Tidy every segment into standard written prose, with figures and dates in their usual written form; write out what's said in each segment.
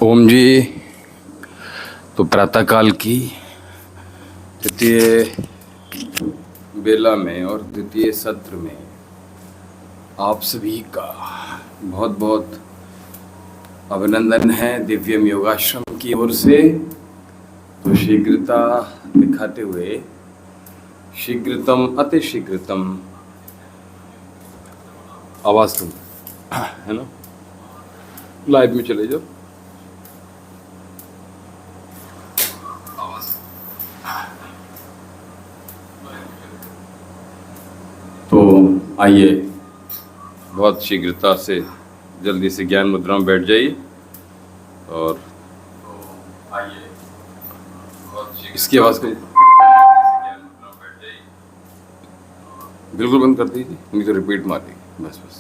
ओम जी। तो प्रातःकाल की द्वितीय बेला में और द्वितीय सत्र में आप सभी का बहुत बहुत अभिनंदन है दिव्यम योगाश्रम की ओर से। तो शीघ्रता दिखाते हुए शीघ्रतम अतिशीघ्रतम आवाज़ तुम है ना, लाइव में चले जाओ। तो आइए बहुत शीघ्रता से जल्दी से ज्ञान मुद्रा में बैठ जाइए और आइए इसकी आवाज़ को बिल्कुल बंद कर दीजिए, नहीं तो रिपीट मार देगी। बस बस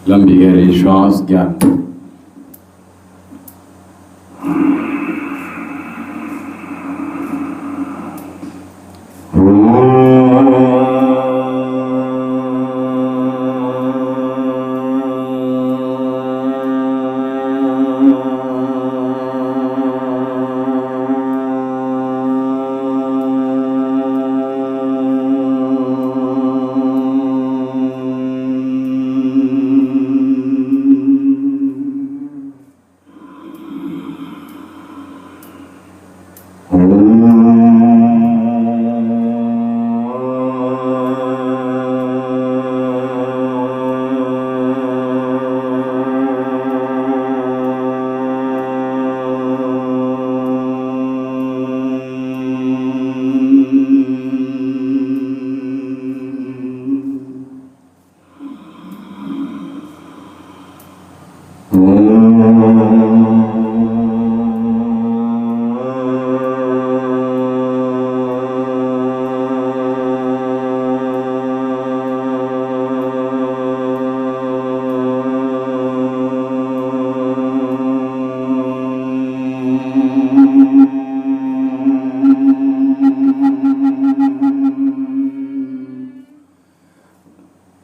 लंबी गहरी श्वास ज्ञान।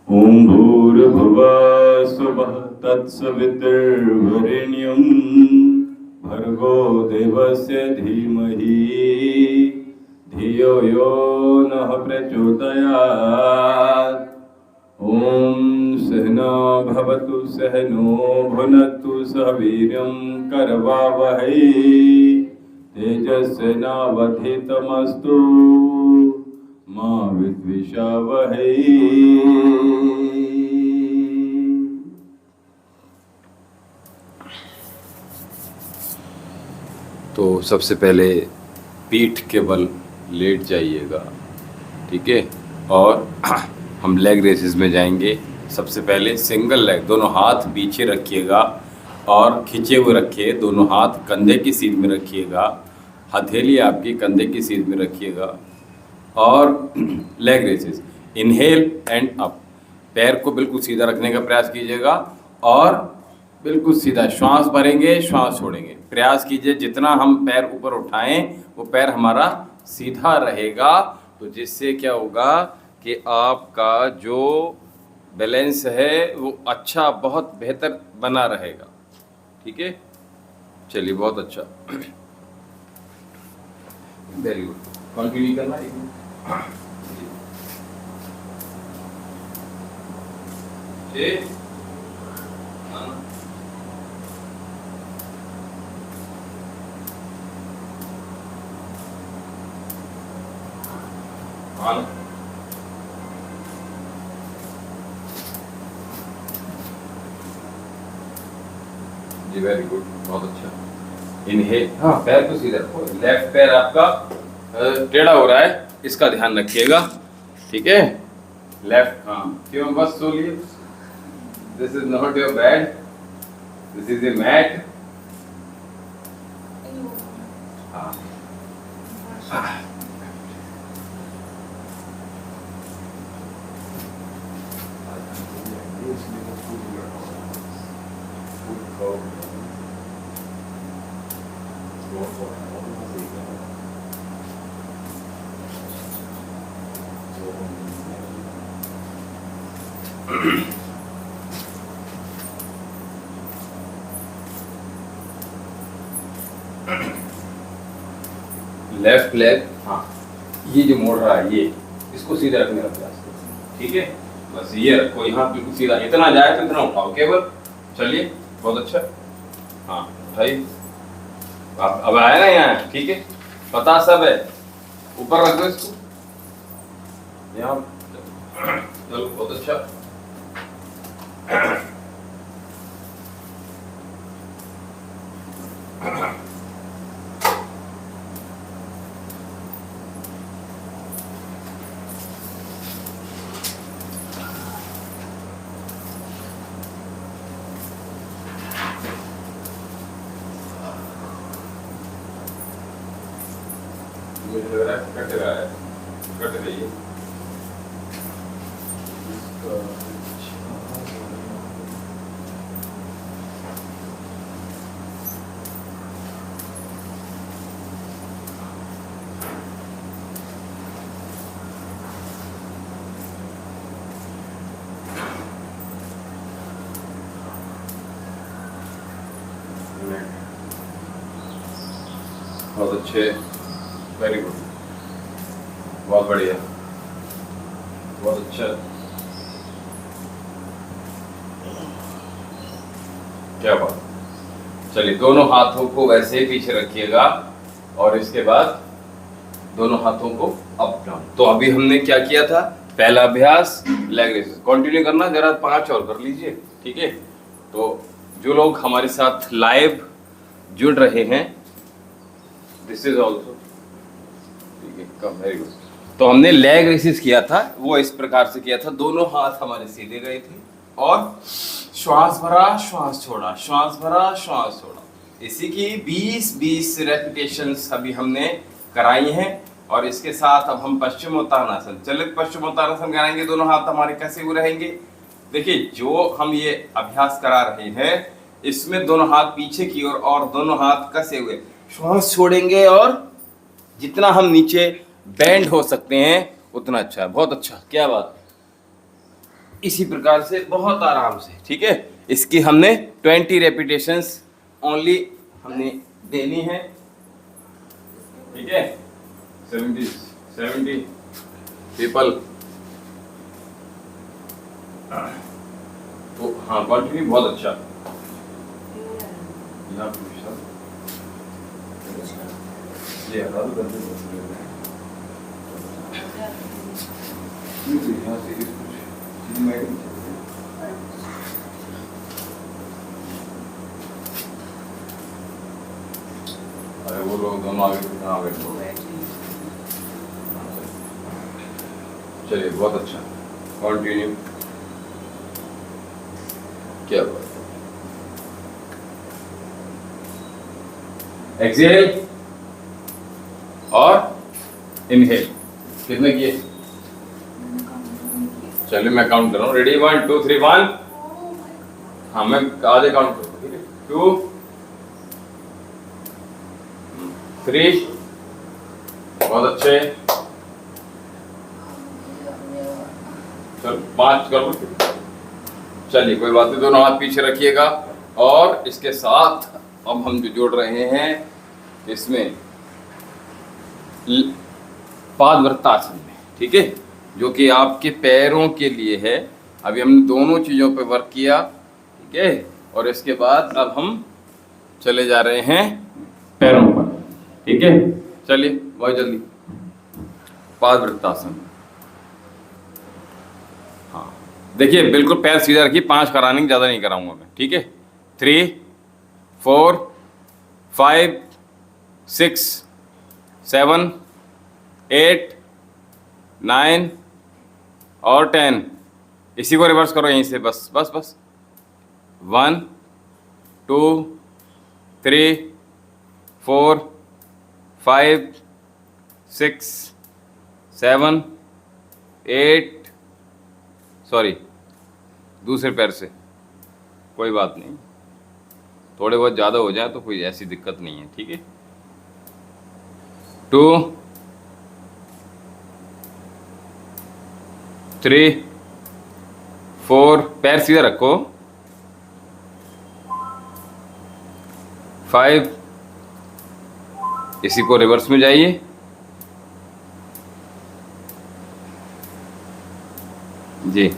ओम भूर्भुवः स्वः तत्सवितुर्वरेण्यं भर्गो देवस्य धीमहि धियो यो नः प्रचोदयात्। ओम सहना भवतु सहनो भुनक्तु सह वीर्यं करवावहै तेजस्विनावधीतमस्तु मा विद्विषावहै। तो सबसे पहले पीठ के बल लेट जाइएगा, ठीक है। और हम लेग रेसेस में जाएंगे। सबसे पहले सिंगल लेग, दोनों हाथ पीछे रखिएगा और खींचे हुए रखिए। दोनों हाथ कंधे की सीध में रखिएगा, हथेली आपकी कंधे की सीध में रखिएगा। और leg raises, inhale and up. पैर को बिल्कुल सीधा रखने का प्रयास कीजिएगा और बिल्कुल सीधा श्वास भरेंगे, श्वास छोड़ेंगे। प्रयास कीजिए जितना हम पैर ऊपर उठाएं वो पैर हमारा सीधा रहेगा। तो जिससे क्या होगा कि आपका जो बैलेंस है वो अच्छा, बहुत बेहतर बना रहेगा, ठीक है। चलिए, बहुत अच्छा, वेरी गुड। कंटिन्यू करना एक मिनट। जी वेरी गुड, बहुत अच्छा। इनहेल, हाँ पैर को सीधा रखो। लेफ्ट पैर आपका टेढ़ा हो रहा है, इसका ध्यान रखिएगा, ठीक है। लेफ्ट, हाँ क्यों, बस सो लिए। This is not your bed, this is a mat. Left leg, हाँ, ये जो मोड़ रहा है ये, इसको सीधा रखने का प्रयास करो, ठीक है। बस ये रखो यहाँ बिल्कुल सीधा, इतना जाए तो इतना उठाओ केवल। चलिए, बहुत अच्छा। हाँ, उठाइए। अब आया ना यहाँ, ठीक है, पता सब है। ऊपर रख दो इसको यहाँ। चलो, बहुत अच्छा। मुझे लग रहा है कट रहा है, कट रही है। बहुत अच्छे, वेरी गुड, बहुत बढ़िया, बहुत अच्छा। क्या बात। चलिए, दोनों हाथों को वैसे ही पीछे रखिएगा और इसके बाद दोनों हाथों को अप डाउन। तो अभी हमने क्या किया था, पहला अभ्यास लेग रेसेस, कंटिन्यू करना, जरा 5 और कर लीजिए, ठीक है। तो जो लोग हमारे साथ लाइव जुड़ रहे हैं, दिस इज ऑल्सो, ठीक है, कम, वेरी गुड। तो हमने लेग रेसेस किया था, वो इस प्रकार से किया था, दोनों हाथ हमारे सीधे गए थे और श्वास भरा, श्वास छोड़ा, श्वास भरा, श्वास छोड़ा। इसी की 20-20 रेपिटेशंस अभी हमने कराई हैं। और इसके साथ अब हम पश्चिमोत्तानासन, चलित पश्चिमोत्तानासन कराएंगे। दोनों हाथ हमारे कैसे हुए रहेंगे, देखिए, जो हम ये अभ्यास करा रहे हैं इसमें दोनों हाथ पीछे की ओर और दोनों हाथ कसे हुए, श्वास छोड़ेंगे और जितना हम नीचे बैंड हो सकते हैं उतना अच्छा है। बहुत अच्छा, क्या बात। इसी प्रकार से बहुत आराम से, ठीक है। इसकी हमने 20 रेपिटेशंस ओनली हमने देनी है, ठीक है। 70 पीपल, तो हाँ, कंटिन्यू, बहुत अच्छा। यहाँ ये हटा दो, करते यहाँ से अरे वो लोग दोनों आगे कहाँ बैठे। चलिए, बहुत अच्छा, कंटिन्यू, क्या बात। एक्सहेल और इनहेल, कितने किए, चलिए मैं काउंट कर रहा हूँ, रेडी, 1 2 3 1। हाँ, मैं आधे काउंट करूँगा, ठीक है, 2 3, बहुत अच्छे, चलो 5 करो। चलिए, कोई बात नहीं, दोनों हाथ पीछे रखिएगा। और इसके साथ अब हम जो जोड़ रहे हैं इसमें पादवृत्तासन में, ठीक है, जो कि आपके पैरों के लिए है। अभी हमने दोनों चीज़ों पे वर्क किया, ठीक है। और इसके बाद अब हम चले जा रहे हैं पैरों पर, ठीक है। चलिए, बहुत जल्दी, पादवृत्तासन। हाँ, देखिए, बिल्कुल पैर सीधा रखिए, 5 कराने की, ज़्यादा नहीं कराऊंगा मैं, ठीक है। 3 4 5 6 7 8 9 और 10। इसी को रिवर्स करो यहीं से, बस बस बस। 1 2 3 4 5 6 7 8, सॉरी, दूसरे पैर से, कोई बात नहीं, थोड़े बहुत ज़्यादा हो जाए तो कोई ऐसी दिक्कत नहीं है, ठीक है। 2 3 4 पैर सीधा रखो। 5 इसी को रिवर्स में जाइए। जी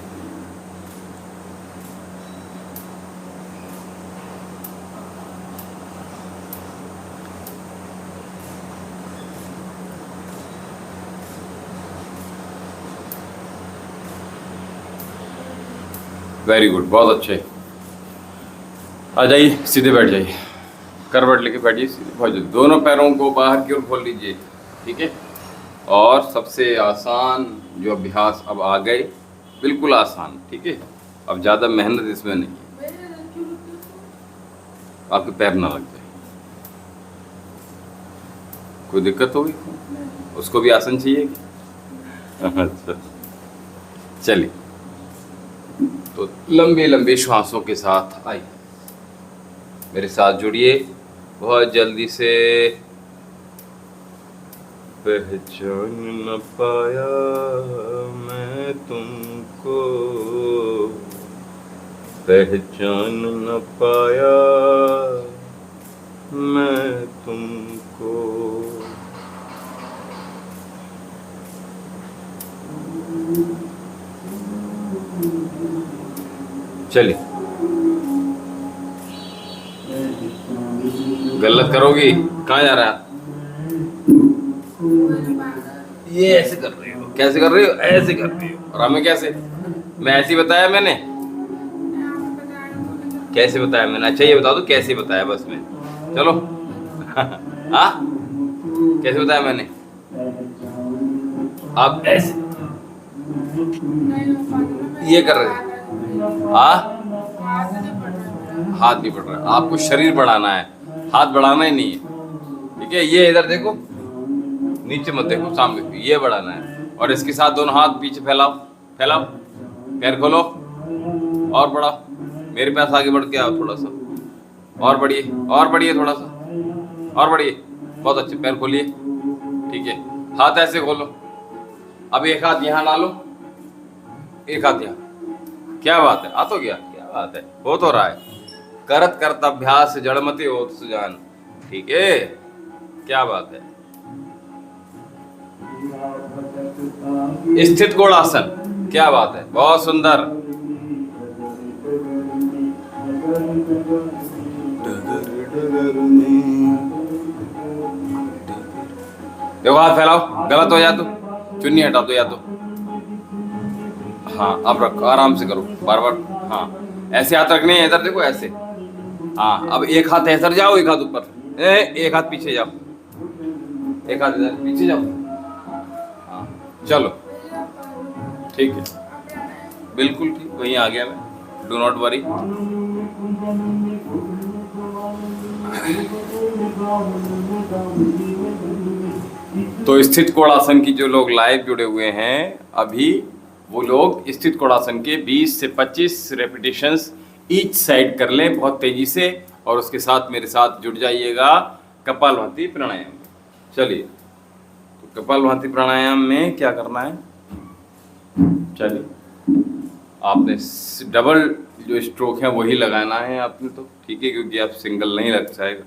वेरी गुड, बहुत अच्छे। आ जाइए, सीधे बैठ जाइए, करवट लेके बैठिए सीधे, बहुत जल्दी। दोनों पैरों को बाहर की ओर खोल लीजिए, ठीक है। और सबसे आसान जो अभ्यास अब आ गए, बिल्कुल आसान, ठीक है। अब ज़्यादा मेहनत इसमें नहीं है, आपके पैर ना लग जाए। कोई दिक्कत होगी? उसको भी आसन चाहिए क्या? अच्छा, चलिए। तो लंबे लंबे श्वासों के साथ आइए, मेरे साथ जुड़िए बहुत जल्दी से। पहचान न पाया मैं तुमको, पहचान न पाया मैं तुमको। चलिए, गलत करोगी, कहाँ जा रहा है? ये ऐसे कर रही हो, कैसे कर रही हो? ऐसे कर रही हो। और हमें कैसे? मैं ऐसे ही बताया मैंने? कैसे बताया मैंने? अच्छा ये बता दो कैसे बताया, बस में चलो। हाँ, कैसे बताया मैंने? आप ऐसे ये कर रहे हो। हाँ, हाथ नहीं बढ़ रहा, आपको शरीर बढ़ाना है, हाथ बढ़ाना ही नहीं है, ठीक है। ये इधर देखो, नीचे मत देखो, सामने देखो, ये बढ़ाना है। और इसके साथ दोनों हाथ पीछे फैलाओ, फैलाओ, पैर खोलो और बढ़ाओ। मेरे पास आगे बढ़ के आओ थोड़ा सा, और बढ़िए, और बढ़िए, थोड़ा सा और बढ़िए, बहुत अच्छे। पैर खोलिए, ठीक है। हाथ ऐसे खोलो। अब एक हाथ यहाँ डालो, एक हाथ यहाँ। क्या बात है, आ तो गया, क्या बात है, हो तो रहा है। करत करत अभ्यास जड़मति होत सुजान, ठीक है, क्या बात है। स्थित कोणासन, क्या बात है, बहुत सुंदर। देखो हाथ फैलाओ, गलत हो जाए तो चुन्नी हटा दो या तो। हाँ, अब रखो, आराम से करो, बार बार। हाँ, ऐसे हाथ रखने हैं, इधर देखो ऐसे। हाँ, अब एक हाथ इधर जाओ, एक हाथ ऊपर, एक हाथ पीछे जाओ, एक हाथ इधर पीछे जाओ। हाँ, चलो, ठीक है, बिल्कुल ठीक, वहीं आ गया मैं, डू नॉट वरी। तो स्थित कोणासन की जो लोग लाइव जुड़े हुए हैं अभी, वो लोग स्थित कोणासन के 20 से 25 रेपिटेशंस ईच साइड कर लें बहुत तेजी से, और उसके साथ मेरे साथ जुड़ जाइएगा कपालभाति प्राणायाम। चलिए, तो कपालभाति प्राणायाम में क्या करना है? चलिए, आपने डबल जो स्ट्रोक है वही लगाना है आपने, तो ठीक है, क्योंकि आप सिंगल नहीं लग जाएगा।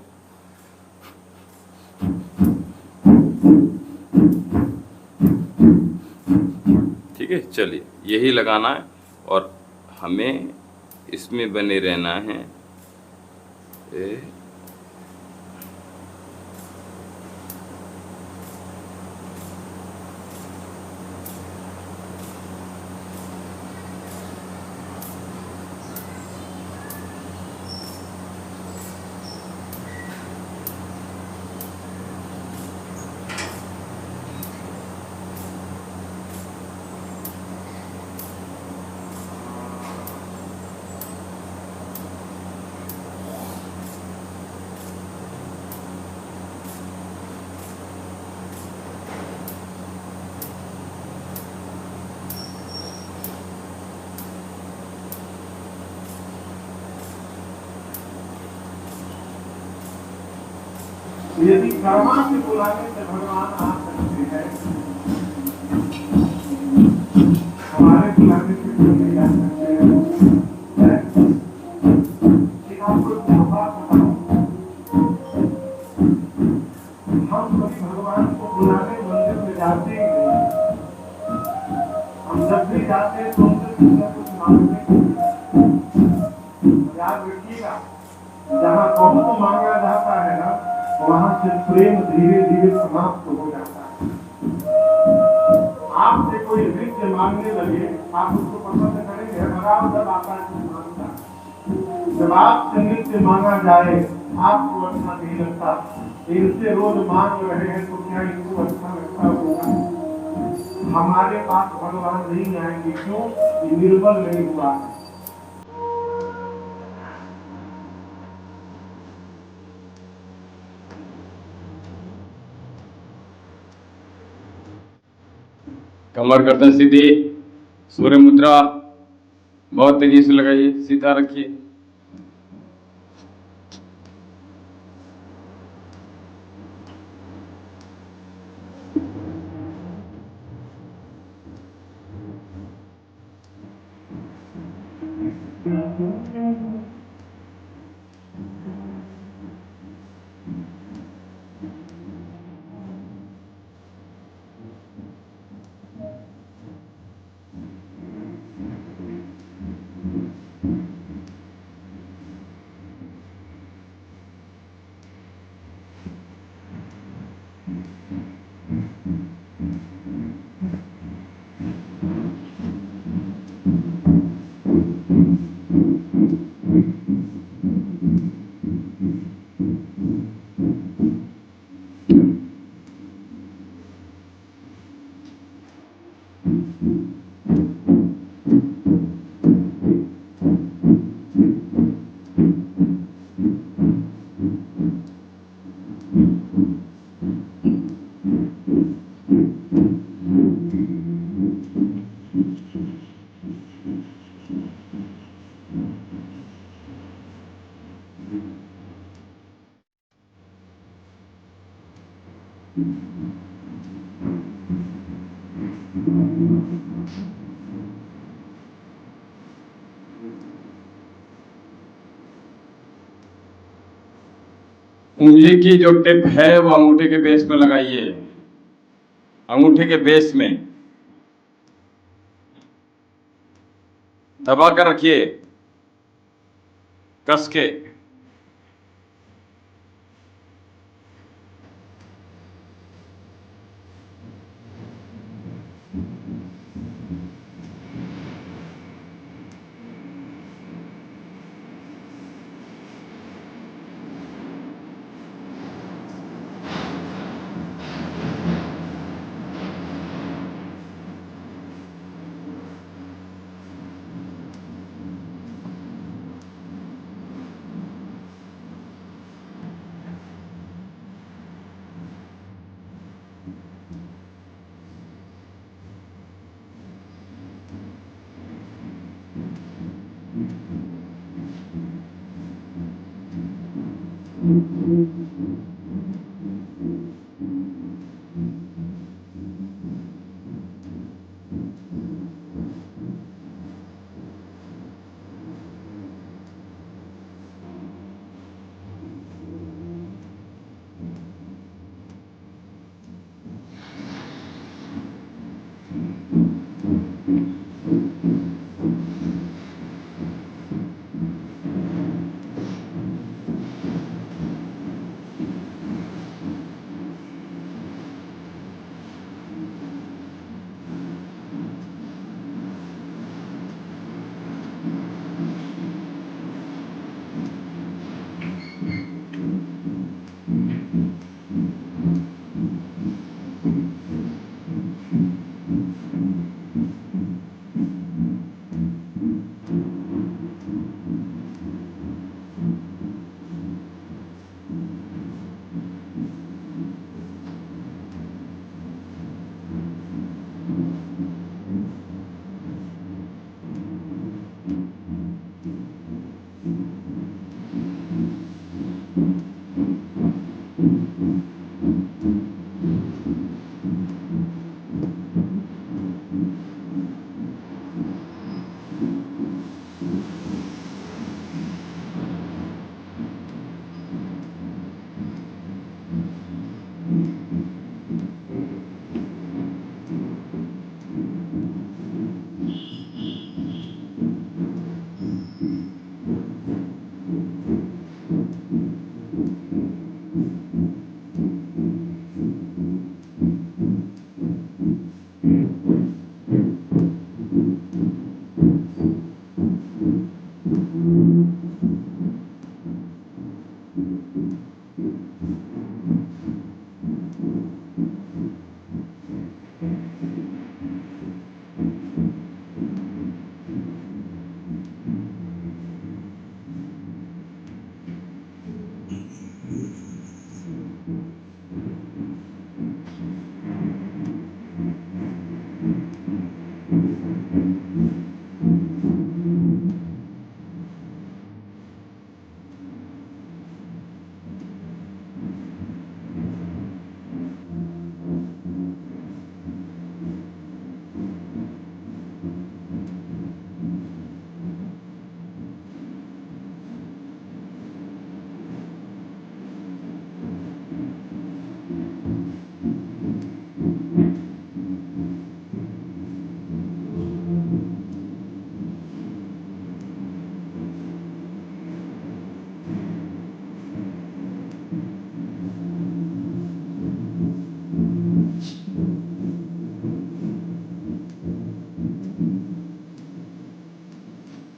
ठीक है, चलिए, यही लगाना है और हमें इसमें बने रहना है। यदि कर्मा से बुलाने से भगवान आ सकते हैं, हमारे बुलाने से क्यों नहीं आ सकते हैं? जब भी जाते हैं तो उनसे कुछ न कुछ मांगते हैं। याद रखिएगा, जहाँ बहुत मांगा जाता है ना, वहां से प्रेम धीरे धीरे समाप्त हो जाता है। आपसे कोई नृत्य मांगने लगे, आप उसको पसंद करेंगे, बराबर जब आता है मांगता है। जब आपसे नृत्य मांगा जाए आपको अच्छा नहीं लगता, इनसे रोज मांग रहे हैं तो क्या इनको अच्छा लगता होगा? हमारे पास भगवान नहीं आएंगे, क्यों? ये निर्बल नहीं हुआ है। कमर गर्दन सीधी, सूर्य मुद्रा बहुत तेजी से लगाइए, सीधा रखिए। उंगली की जो टिप है वो अंगूठे के बेस में लगाइए, अंगूठे के बेस में दबा कर रखिए, कस के।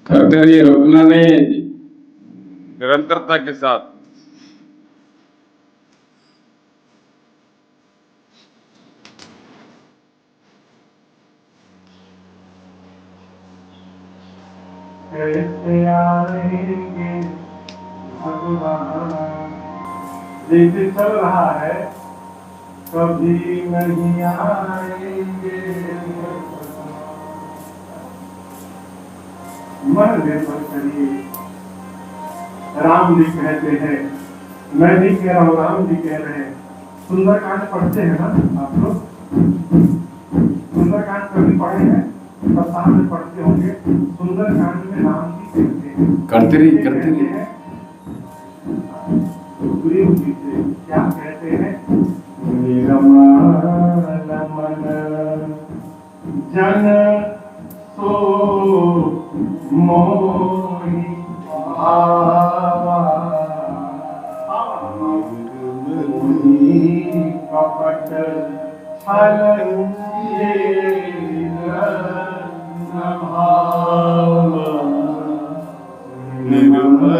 करते रहिए, रुकना नहीं है जी, निरंतरता के साथ। कैसे आएंगे भगवान, जैसे चल रहा है कभी नहीं आएंगे। मन निर्भर करिए। राम जी कहते हैं, मैं नहीं कह रहा हूँ, राम जी कह रहे हैं। सुंदरकांड पढ़ते हैं ना आप लोग? सुंदरकांड कभी पढ़े हैं? सप्ताह में पढ़ते होंगे। सुंदरकांड में राम जी कहते हैं, करते रहिए, करते रहिए। हैं सुग्रीव जी से क्या कहते हैं? निर्मल मन जन सो मोहि भावा, कपट छल निर्मल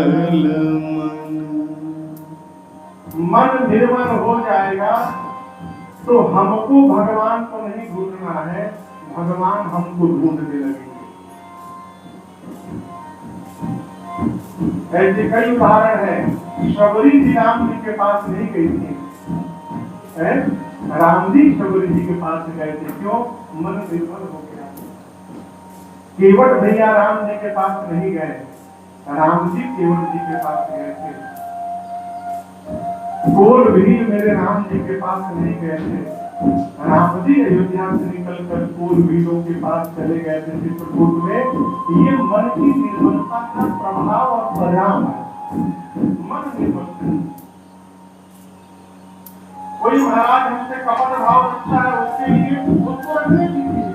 मन निर्मल हो जाएगा तो हमको भगवान को नहीं ढूंढना है, भगवान हमको ढूंढने लगेंगे। ऐसे कई उदाहरण है। शबरी जी राम जी के पास नहीं गई थी, राम जी शबरी जी के पास गए थे। क्यों? मन निर्मल हो गया। केवट भैया राम जी के पास नहीं गए, राम जी केवट जी के पास गए थे। गोल भी मेरे राम जी के पास नहीं गए थे, राम जी अयोध्या से निकलकर गोल भीड़ों के पास चले गए थे चित्रकूट में। ये मन की निर्मलता का प्रभाव और परिणाम है। मन निर्मल। कोई महाराज हमसे कपट भाव रखता है, उसके लिए उसको रखने दीजिए।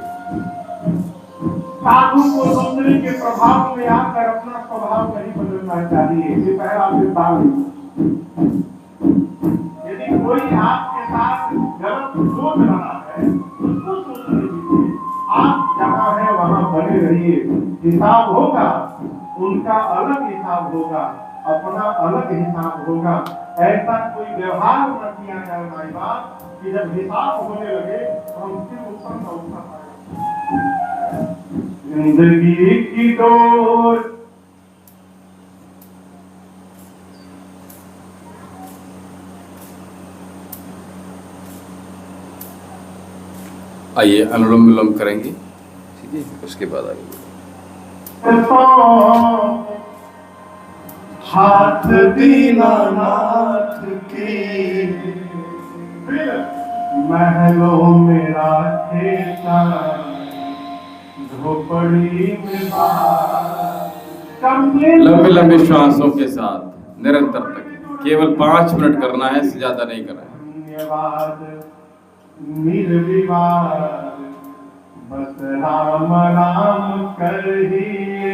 साधु को दूसरे के प्रभाव में आकर अपना स्वभाव नहीं बदलना चाहिए। ये पहला सिद्धांत। यदि कोई आपके साथ गलत सोच रहा है, उसको सोचने दीजिए। आप जहाँ है वहाँ बने रहिए। हिसाब होगा, उनका अलग हिसाब होगा, अपना अलग हिसाब होगा। ऐसा कोई व्यवहार न किया जाए माई बाप कि जब हिसाब होने लगे तो हम फिर ऊपर न उठा पाए। जिंदगी की डोर आइए अनुलोम विलोम करेंगे, ठीक है, उसके बाद आगे हाथ दीनानाथ की महलों में राखेता, झोपड़ी में लंबे लंबे श्वासों के साथ निरंतर तक, केवल 5 मिनट करना है, इससे ज्यादा नहीं करना है। धन्यवाद निर्विवाद बस राम राम कहिए,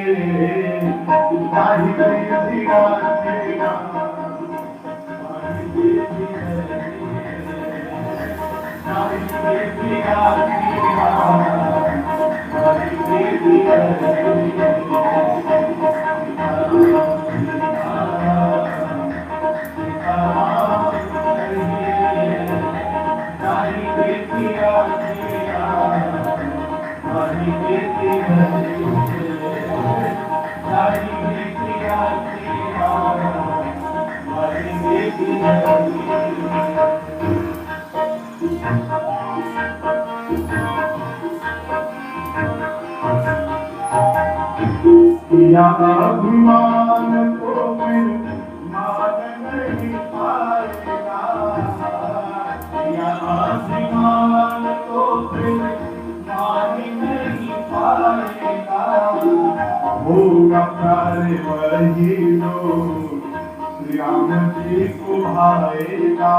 अभिमान को मान नहीं पाएगा, अभिमान को मान नहीं पाएगा। होगा प्यारे वही लोग श्री राम जी को भाएगा,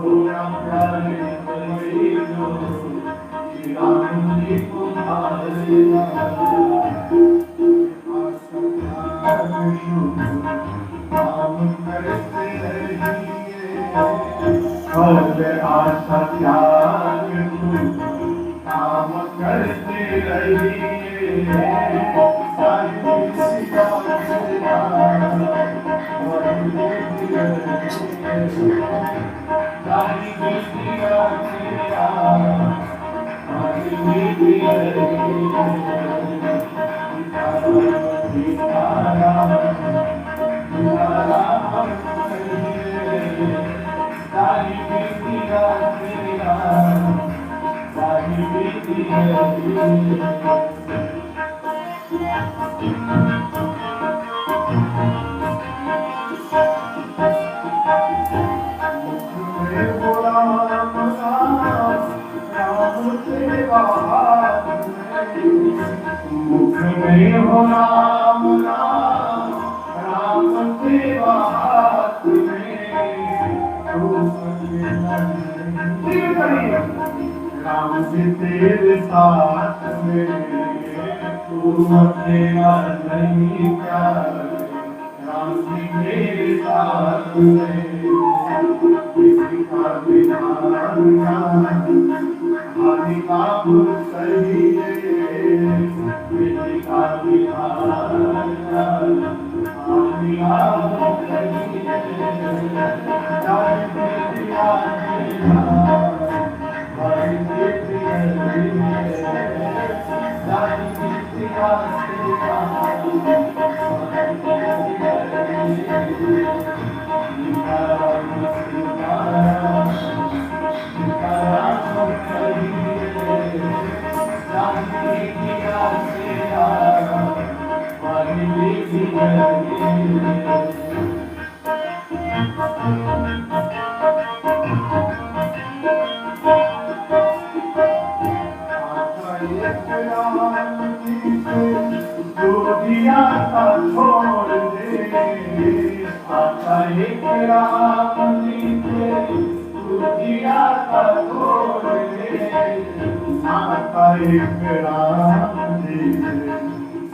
होगा प्यारे वही लोग श्री राम जी को भाएगा। आशा त्याग काम कर करते रहिए सारी सिया तेरा वही देती रहिए सारी सिया तेरा वही देती रहिए मुख में हो राम नाम राम सेवा हाथ में राम जी तेरे साथ में तू अकेला नहीं प्यारे राम जी मेरे साथ में किसी का विधान हरि बाप सही है किसी का विधान हरि बाप सही है जय सिया हरि सिया जय सिया छोड़ दे आता एक राम नीचे दुनिया का छोड़ दे आता एक राम नीचे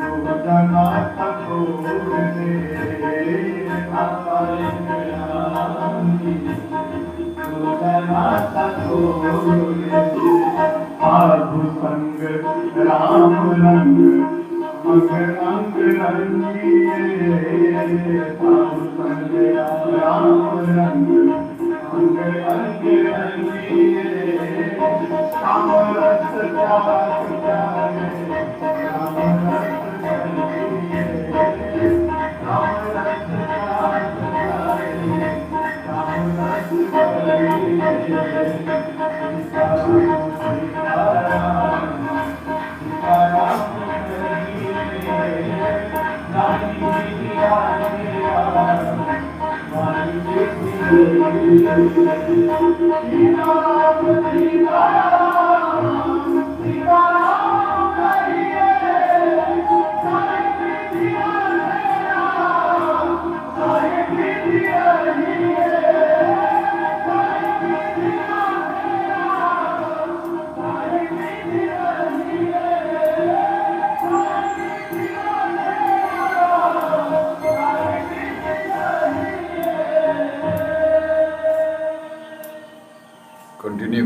दो जना का छोड़ दे आता एक राम नीचे दो जना का छोड़ दे साधु संग राम रंग अंग अंग रंगिए साधु संग राम रंग अंग अंग रंगिए राम रस प्यार प्यारे राम रस रंगिए राम रस प्यार प्यारे राम रस रंगिए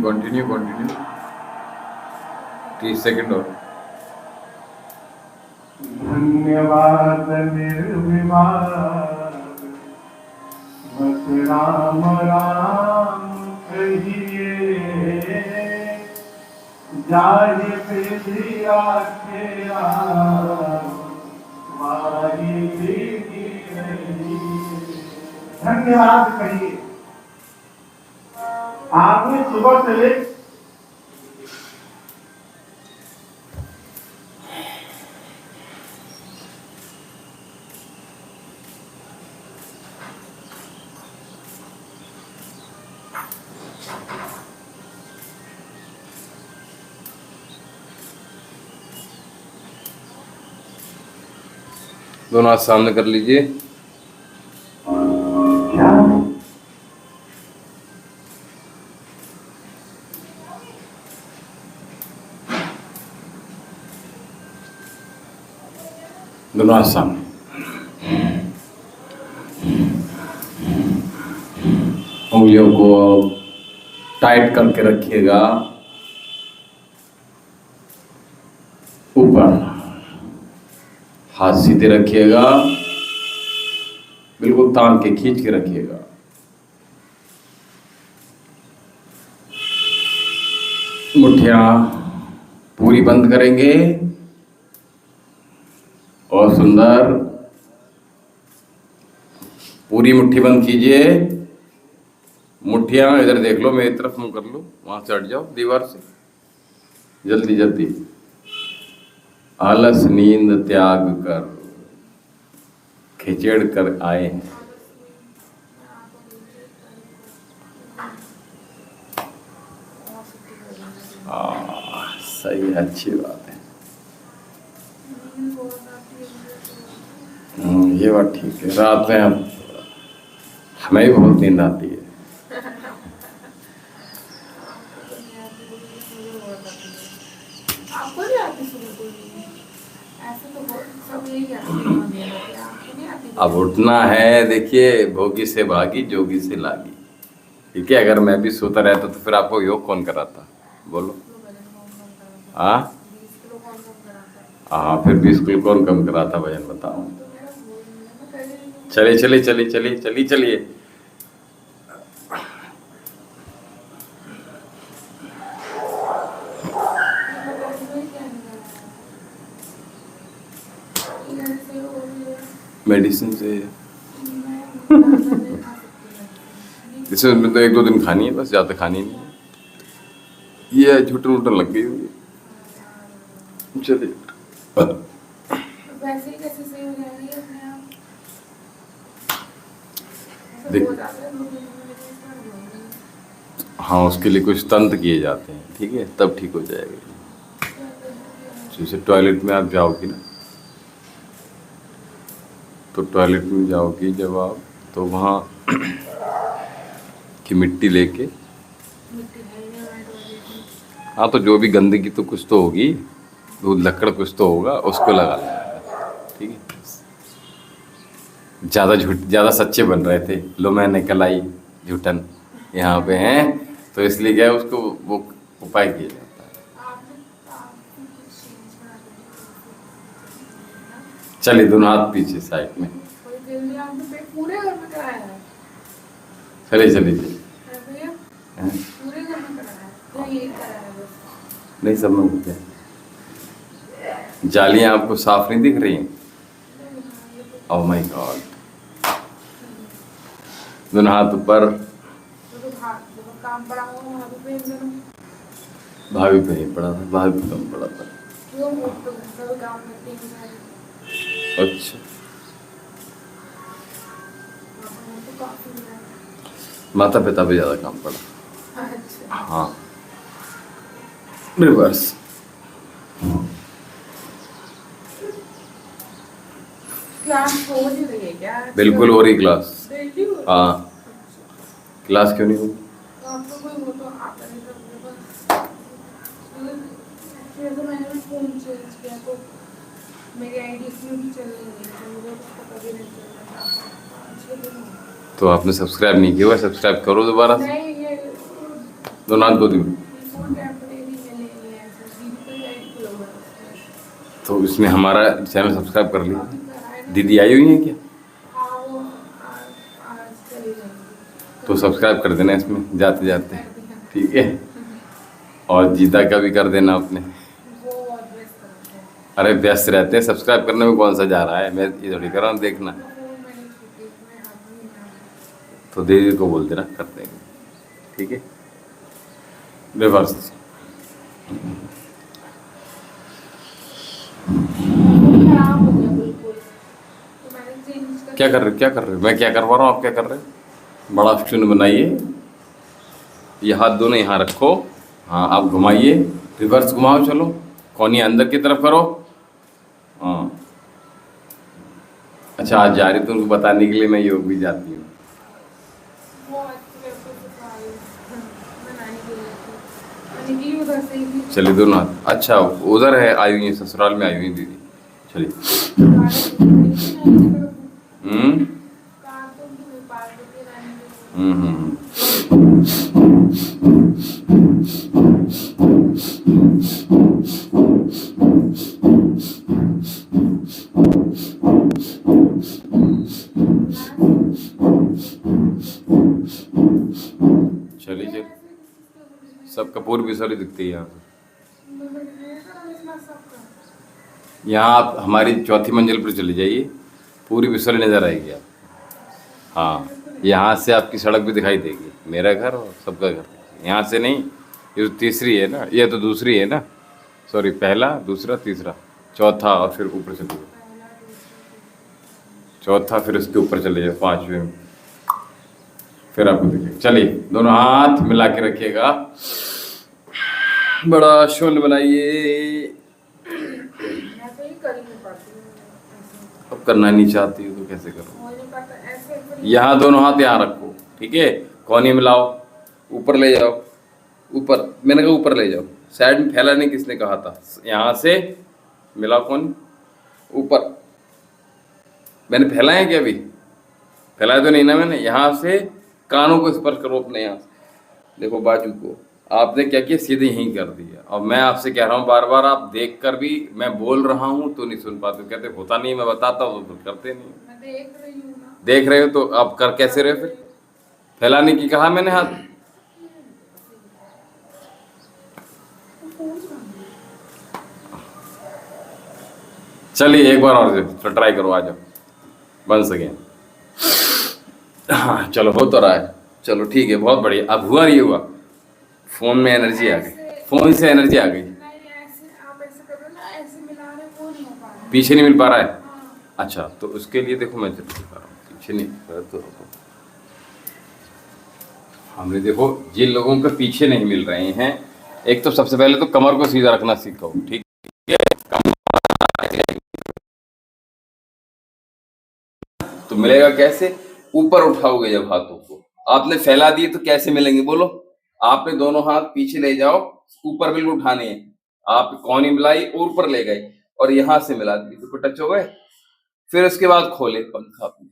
कंटिन्यू 30 सेकंड और धन्यवाद निर्विवाद बस राम राम कहिए जाहि विधि आखे मारी विधि नहीं धन्यवाद कहिए आपने सुबह से ले दोनों हाथ सामने कर लीजिए। दोनों हाथ सामने। उंगलियों को टाइट करके रखिएगा। ऊपर, हाथ सीधे रखिएगा, बिल्कुल तान के खींच के रखिएगा। मुट्ठियां पूरी बंद करेंगे और सुंदर पूरी मुट्ठी बंद कीजिए। मुट्ठियां इधर देख लो, मेरी तरफ मुंह कर लो, वहां से हट जाओ दीवार से, जल्दी जल्दी। आलस नींद त्याग कर खिचड़ कर आए हैं। सही है, अच्छी बात है। ये बात ठीक है। रात में हमें भी बहुत नींद आती है। आपको नहीं आती सुबह को? ऐसे तो सब यही आती है, आपको नहीं आती? अब उठना है, देखिए, भोगी से भागी जोगी से लागी। ठीक है, अगर मैं भी सोता रहता तो फिर आपको योग कौन कराता, बोलो? हाँ हाँ, फिर 20 किलो कौन कम कराता, वजन बताओ। चलिए चलिए चलिए चलिए चलिए चलिए। मेडिसिन से इसमें में तो 1-2 दिन खानी है, बस ज़्यादा खानी नहीं है। ये झूठन वूटन लग गई हुई। चलिए, वैसे ही कैसे सही हो जाएगी अपने आप? देख, हाँ, उसके लिए कुछ तंत्र किए जाते हैं, ठीक है, तब ठीक हो जाएगा। जैसे टॉयलेट में आप जाओगी ना, तो टॉयलेट में जाओगी जब आप, तो वहाँ की मिट्टी लेके, हाँ, तो जो भी गंदगी तो कुछ तो होगी, तो लकड़ कुछ तो होगा, उसको लगा लेना, ठीक है। ज़्यादा सच्चे बन रहे थे, लो मैं निकल आई झूठन यहाँ पे हैं, तो इसलिए क्या है, उसको वो उपाय किया जाता है। चलिए, दोनों हाथ पीछे साइड में। पूरे घर में कराया है? चलिए चलिए चलिए। पूरे घर में कराया है या यही कराया है बस? नहीं, सब में होते हैं। जालियां आपको साफ नहीं दिख रही हैं? Oh my God. दोनों हाथ ऊपर। काम पड़ा हो भाभी पे नहीं पड़ा था, भाभी पे कम पड़ा था। काम करते हैं। अच्छा, माता पिता पे ज़्यादा काम पड़ा। अच्छा। हाँ, रिवर्स। क्लास हो नहीं रही है क्या? बिल्कुल हो रही क्लास। डेली हो? हाँ, क्लास क्यों नहीं होगी? आपको कोई हो तो आप नहीं कर फिर तो मैंने भी फोन चेंज किया तो मेरी आईडी इसमें भी चल रही है, तो मुझे तो पता भी नहीं चल रहा था। तो आपने सब्सक्राइब नहीं किया हुआ, सब्सक्राइब करो दोबारा से। नहीं, ये दोनों हाथ गोदी में। फोन टेम्परेरी के लिए है, दीदी का आईडी खुला हुआ है। तो इसमें हमारा चैनल सब्सक्राइब कर लीजिए। दीदी आई हुई है क्या? हाँ, वो आज चली जाएंगी। तो सब्सक्राइब कर देना इसमें जाते जाते, ठीक है। और जीता का भी कर देना अपने। वो बहुत व्यस्त रहते हैं। अरे व्यस्त रहते हैं, सब्सक्राइब करने में कौन सा जा रहा है, मैं ये थोड़ी कर रहा हूँ, देखना। तो वो मैंने छुट्टी में हाथ में नहीं तो दीदी को बोल देना, कर देंगे, ठीक है। रिवर्स। खराब हो गया बिल्कुल, तो मैंने चेंज कर। क्या कर रहे, मैं क्या करवा रहा हूँ, आप क्या कर रहे हैं? बड़ा चुन बनाइए, ये हाथ दोनों यहाँ रखो, हाँ, आप घुमाइए, रिवर्स घुमाओ, चलो, कोनिया अंदर की तरफ करो। हाँ, अच्छा, आज जा रही तो उनको बताने के लिए मैं योग भी जाती हूँ। वो अच्छे से सिखाई, बनाने के लिए मैंने की उधर से ही। चलिए, दोनों हाथ। अच्छा, उधर है, आई हुई है, ससुराल में आई हुई दीदी। चलिए। हम्म हम्म। पूरी विसौली दिखती है यहाँ से। इतना सबका यहाँ आप हमारी चौथी मंजिल पर चली जाइए, पूरी विसौली नज़र आएगी आप। हाँ, यहाँ से आपकी सड़क भी दिखाई देगी, मेरा घर और सबका घर। यहाँ से नहीं, ये तो तीसरी है ना, ये तो दूसरी है ना, सॉरी, पहला, दूसरा, तीसरा, चौथा, और फिर ऊपर चले जाओ, चौथा, फिर उसके ऊपर चले जाओ, पांचवें में फिर आपको दिखेगा। चलिए, दोनों हाथ मिला के रखिएगा, बड़ा शून्य बनाइए। मैं तो ये कर ही नहीं पाती हूँ ऐसे। अब करना नहीं चाहती हो तो कैसे करो। मुझे पता ऐसे फिर यहाँ दोनों हाथ यहाँ रखो, ठीक है, कोहनी मिलाओ, ऊपर ले जाओ, ऊपर, मैंने कहा ऊपर ले जाओ, साइड में फैलाने किसने कहा था, यहाँ से मिलाओ कोहनी ऊपर। मैंने फैलाया क्या अभी? फैलाया तो नहीं ना मैंने। यहाँ से कानों को स्पर्श करो अपने, यहाँ से देखो बाजू को। आपने क्या किया, सीधे यहीं कर दिया। और मैं आपसे कह रहा हूँ बार बार, आप देख कर भी मैं बोल रहा हूँ तो नहीं सुन पाते, कहते होता नहीं, मैं बताता हूँ तो करते नहीं। मैं देख रही हूँ ना। देख रहे हो तो आप कर कैसे रहे फिर? फैलाने की कहा मैंने हाथ। चलिए एक बार और तो ट्राई करो, आ जाओ, बन सके। हाँ चलो, हो तो रहा है, चलो ठीक है, बहुत बढ़िया। अब हुआ नहीं हुआ, फोन में एनर्जी आ गई, फोन से एनर्जी आ गई। नहीं ऐसे आप ऐसे करो ना, ऐसे मिला रहे वो नहीं हो पा रहा। पीछे नहीं मिल पा रहा है? हाँ। अच्छा, तो उसके लिए देखो मैं जल्दी कर रहा हूँ, पीछे नहीं तो हमने देखो जिन लोगों के पीछे नहीं मिल रहे हैं, एक तो सबसे पहले तो कमर को सीधा रखना सीखो, ठीक है। तो मिलेगा कैसे? ऊपर उठाओगे जब हाथों को, आपने फैला दिए तो कैसे मिलेंगे बोलो? आपने दोनों हाथ पीछे ले जाओ, ऊपर बिल्कुल उठाने हैं, आप कोहनी मिलाई और ऊपर ले गए और यहां से मिला दिए तो टच हो गए। फिर उसके बाद खोले पंखा अपने,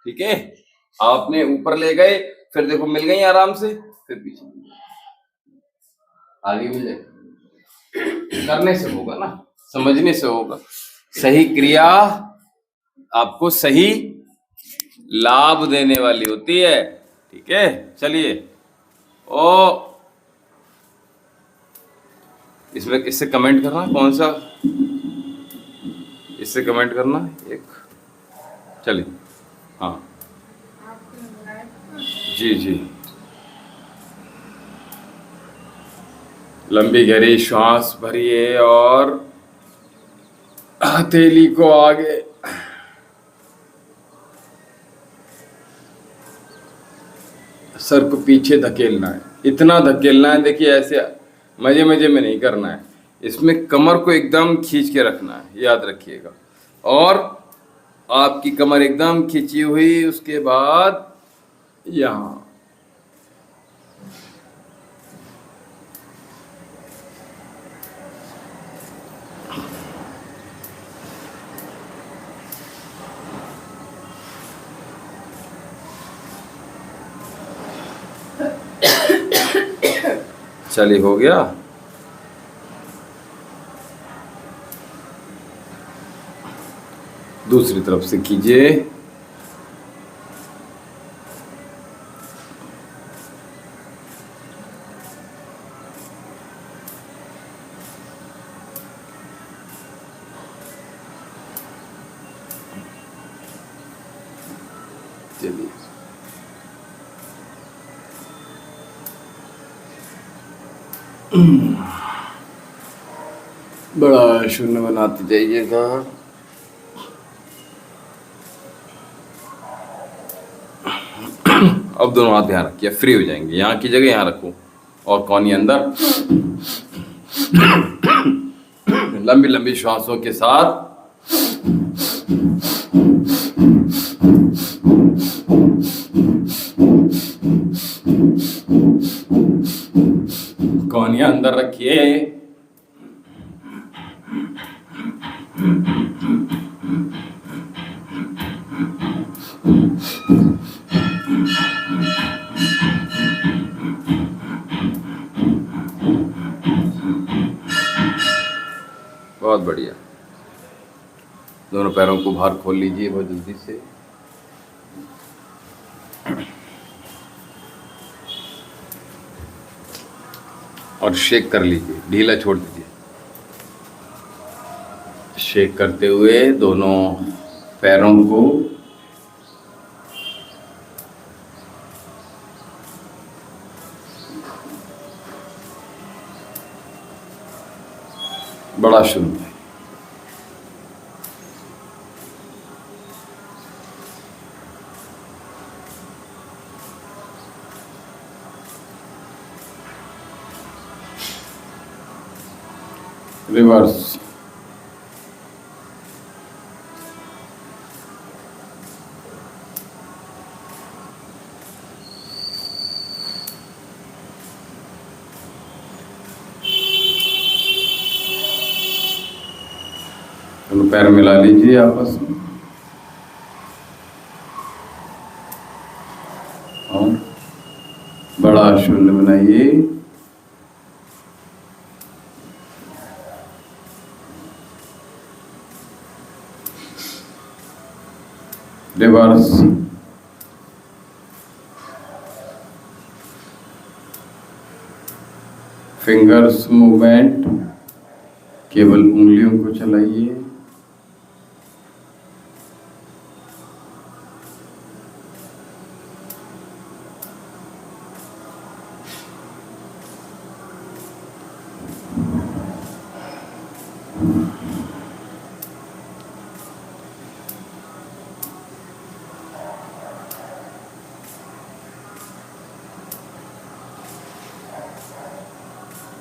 ठीक है, आपने ऊपर ले गए, फिर देखो मिल गई आराम से, फिर पीछे मिल गई, आगे मिल जाए। करने से होगा ना, समझने से होगा। सही क्रिया आपको सही लाभ देने वाली होती है, ठीक है। चलिए, ओ इसमें इससे कमेंट करना, कौन सा, इससे कमेंट करना एक, चलिए, हाँ आपने बुलाया था? जी जी। लंबी गहरी श्वास भरिए और हथेली को आगे, सर को पीछे धकेलना है, इतना धकेलना है, देखिए ऐसे मजे मजे में नहीं करना है, इसमें कमर को एकदम खींच के रखना है, याद रखिएगा। और आपकी कमर एकदम खींची हुई, उसके बाद यहाँ चलिए, हो गया। दूसरी तरफ से कीजिए, चलिए, बड़ा शून्य बनाते जाइएगा। अब दोनों हाथ ध्यान रखिए, फ्री हो जाएंगे, यहाँ की जगह यहाँ रखो और कोहनी अंदर। लंबी लंबी श्वासों के साथ कोहनियां अंदर रखिए। बहुत बढ़िया, दोनों पैरों को बाहर खोल लीजिए बहुत जल्दी से। और शेक कर लीजिए, ढीला छोड़ दीजिए। शेक करते हुए दोनों पैरों को बड़ा शुरू है। रिवर्स। दोनों पैर मिला लीजिए आपस में और बड़ा शून्य बनाइए। रिवर्स। फिंगर्स मूवमेंट, केवल उंगलियों को चलाइए।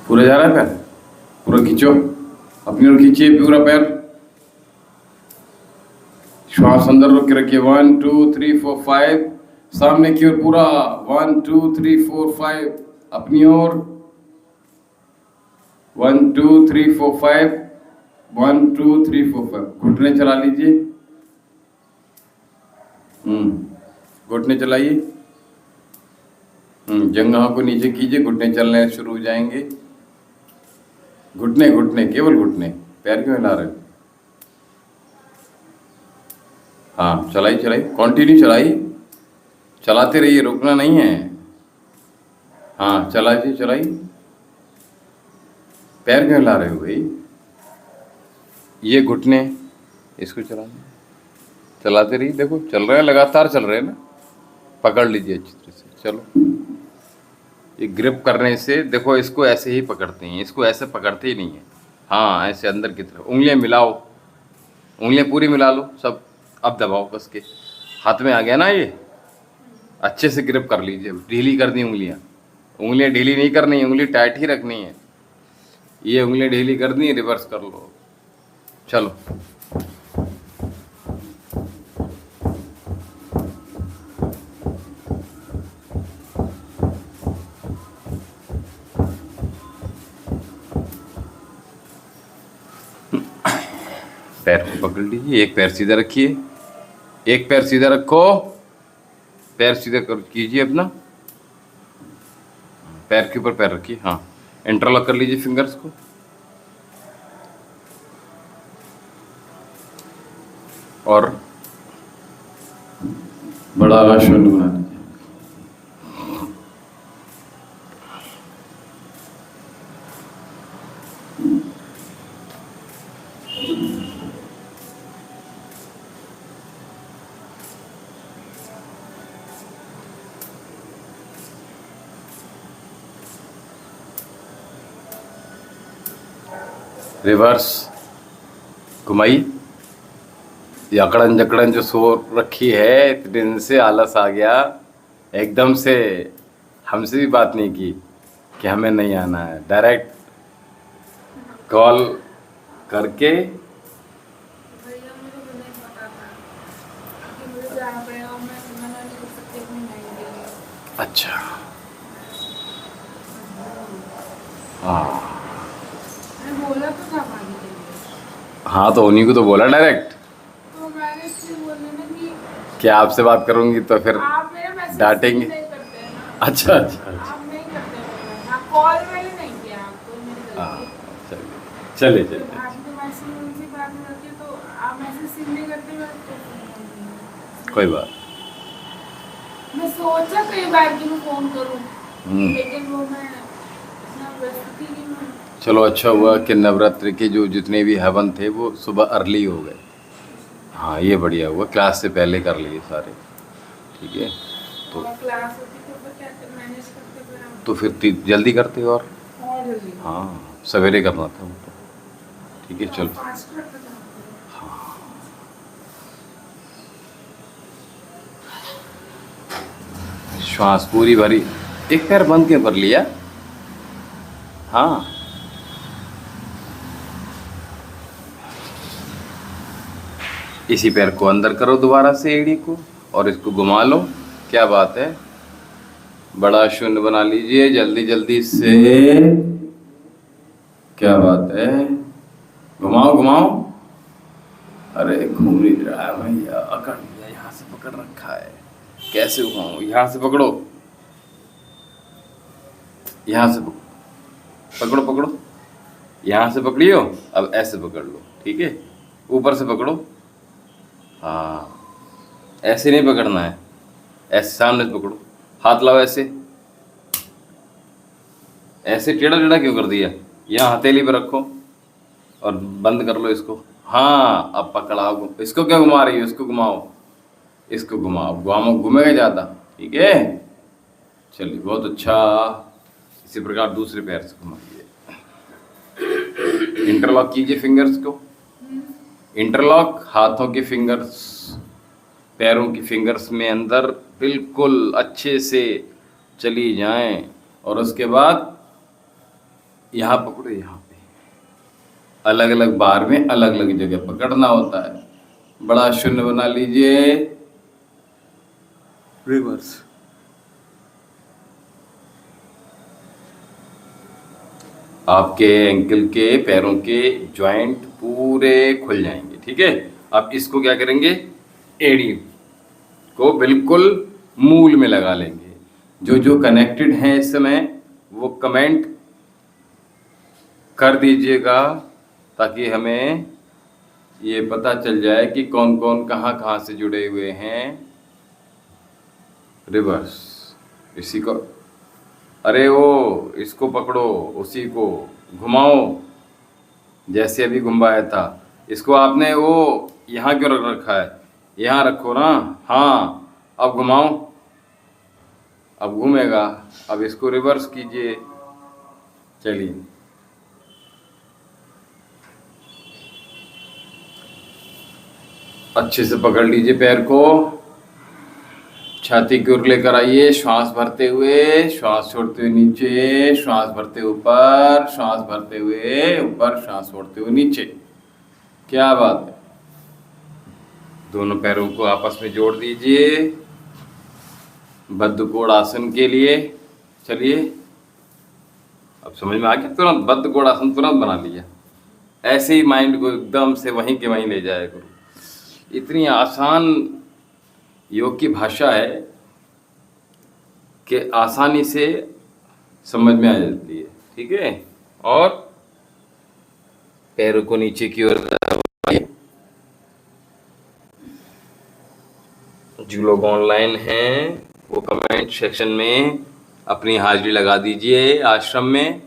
पूरा जा रहा है पैर, पूरा खींचो, अपनी ओर खींचिए पूरा पैर। श्वास अंदर रोक के रखिए। 1 2 3 4 5, सामने की ओर पूरा 1 2 3 4 5, अपनी ओर 1 2 3 4 5, 1 2 3 4 5। घुटने चला लीजिए। घुटने चलाइए। जंघों को नीचे कीजिए, घुटने चलने शुरू हो जाएंगे। घुटने घुटने, केवल घुटने, पैर क्यों हिला रहे हो? हाँ, चलाई चलाई, कंटिन्यू चलाई, चलाते रहिए, रुकना नहीं है। हाँ, चलाइए चलाई। पैर क्यों हिला रहे हो भाई? ये घुटने, इसको चलाते रहिए। देखो चल रहे हैं, लगातार चल रहे हैं ना। पकड़ लीजिए अच्छी तरह से। चलो, ये ग्रिप करने से देखो, इसको ऐसे ही पकड़ते हैं, इसको ऐसे पकड़ते ही नहीं है। हाँ, ऐसे अंदर की तरफ उंगलियां मिलाओ, उंगलियां पूरी मिला लो सब। अब दबाओ कस के, हाथ में आ गया ना ये। अच्छे से ग्रिप कर लीजिए। ढीली कर दी उंगलियां, उंगलियां ढीली नहीं करनी है, उंगली टाइट ही रखनी है। ये उंगलियां ढीली कर दी, रिवर्स कर लो। चलो, पैर को पकड़ लीजिए, एक पैर सीधा रखिए, एक पैर सीधा रखो, पैर सीधा कर कीजिए अपना, पैर के ऊपर पैर रखिए। हाँ, इंटरलॉक कर लीजिए फिंगर्स को और बड़ा शून्य बना लीजिए। रिवर्स घुमाई। ये अकड़न जकड़न जो सो रखी है, इतने दिन से आलस आ गया एकदम से। हमसे भी बात नहीं की कि हमें नहीं आना है, डायरेक्ट कॉल करके। भैया मुझे तो नहीं पता था कि मुझे जाना पड़ेगा और मैं मना नहीं कर सकती अपनी नानी के लिए। अच्छा, हाँ मैंने बोला तो था भाभी के लिए, हाँ, तो उन्हीं को तो बोला डायरेक्ट तो मैंने इसलिए बोलने ना कि कि आपसे बात करूंगी तो फिर आप मेरे मैसेज डांटेंगे। नहीं करते हैं ना। अच्छा अच्छा अच्छा, आप नहीं करते हैं, हाँ कॉल मैंने नहीं किया आपको, मेरी हाँ गलती है। चलिए चलिए चलिए। भाभी तो मैसेज उनसे बात नहीं करती है, तो आप मैसेज सीन नहीं करते हो तो कोई बात। मैं सोचा कई बार कि मैं फोन करूं, हम्म। लेकिन वो मैं इतना परिस्थिति की मैं चलो अच्छा हुआ कि नवरात्रि के जो जितने भी हवन थे वो सुबह अर्ली हो गए। हाँ ये बढ़िया हुआ, क्लास से पहले कर लिए सारे। ठीक है, तो और क्लास होती तो फिर क्या मैनेज करते फिर हम तो फिर जल्दी करते और जल्दी हाँ सवेरे करना था वो तो। ठीक है चलो। फास्ट रखा था। श्वास पूरी भरी। एक पैर बंद क्यों कर लिया? हाँ इसी पैर को अंदर करो दोबारा से एड़ी को और इसको घुमा लो। क्या बात है, बड़ा शून्य बना लीजिए जल्दी जल्दी से। क्या बात है, घुमाओ घुमाओ। अरे घूम नहीं रहा है भैया, अकड़ लिया, यहाँ से पकड़ रखा है। कैसे घुमाऊं? यहाँ से पकड़ो, यहाँ से पकड़ो पकड़ो, यहाँ से पकड़ियो। अब ऐसे पकड़ लो, ठीक है, ऊपर से पकड़ो। हाँ ऐसे नहीं पकड़ना है, ऐसे सामने से पकड़ो। हाथ लाओ ऐसे, ऐसे टेढ़ा टेढ़ा क्यों कर दिया? यहाँ हथेली पे रखो और बंद कर लो इसको। हाँ अब पकड़ाओ। इसको क्यों घुमा रही हो? इसको घुमाओ, इसको घुमाओ, घुमाओ, घूमेगा ज़्यादा। ठीक है चलिए बहुत अच्छा। इसी प्रकार दूसरे पैर से घुमाइए। इंटरलॉक कीजिए फिंगर्स को। इंटरलॉक हाथों के फिंगर्स पैरों की फिंगर्स में अंदर बिल्कुल अच्छे से चली जाएं और उसके बाद यहाँ पकड़ो। यहाँ पे अलग अलग बार में अलग अलग जगह पकड़ना होता है। बड़ा शून्य बना लीजिए, रिवर्स। आपके एंकल के पैरों के जॉइंट पूरे खुल जाएंगे। ठीक है, अब इसको क्या करेंगे, एड़ी को बिल्कुल मूल में लगा लेंगे। जो जो कनेक्टेड हैं इस समय वो कमेंट कर दीजिएगा ताकि हमें ये पता चल जाए कि कौन कौन कहाँ कहाँ से जुड़े हुए हैं। रिवर्स इसी को, अरे वो इसको पकड़ो, उसी को घुमाओ जैसे अभी घुमाया था। इसको आपने वो यहाँ क्यों रख रखा है? यहाँ रखो ना। हाँ अब घुमाओ, अब घूमेगा। अब इसको रिवर्स कीजिए। चलिए अच्छे से पकड़ लीजिए पैर को, छाती की ओर लेकर आइए। श्वास भरते हुए, श्वास छोड़ते हुए नीचे, श्वास भरते ऊपर, श्वास भरते हुए ऊपर, श्वास छोड़ते हुए नीचे। क्या बात है। दोनों पैरों को आपस में जोड़ दीजिए बद्धकोण आसन के लिए। चलिए अब समझ में आ गया, तुरंत बद्धकोण आसन तुरंत बना लिया। ऐसे ही माइंड को एकदम से वहीं के वहीं ले जाया करो। इतनी आसान योग की भाषा है कि आसानी से समझ में आ जाती है। ठीक है, और पैरों को नीचे की ओर दबाइए। जो लोग ऑनलाइन हैं वो कमेंट सेक्शन में अपनी हाजिरी लगा दीजिए आश्रम में,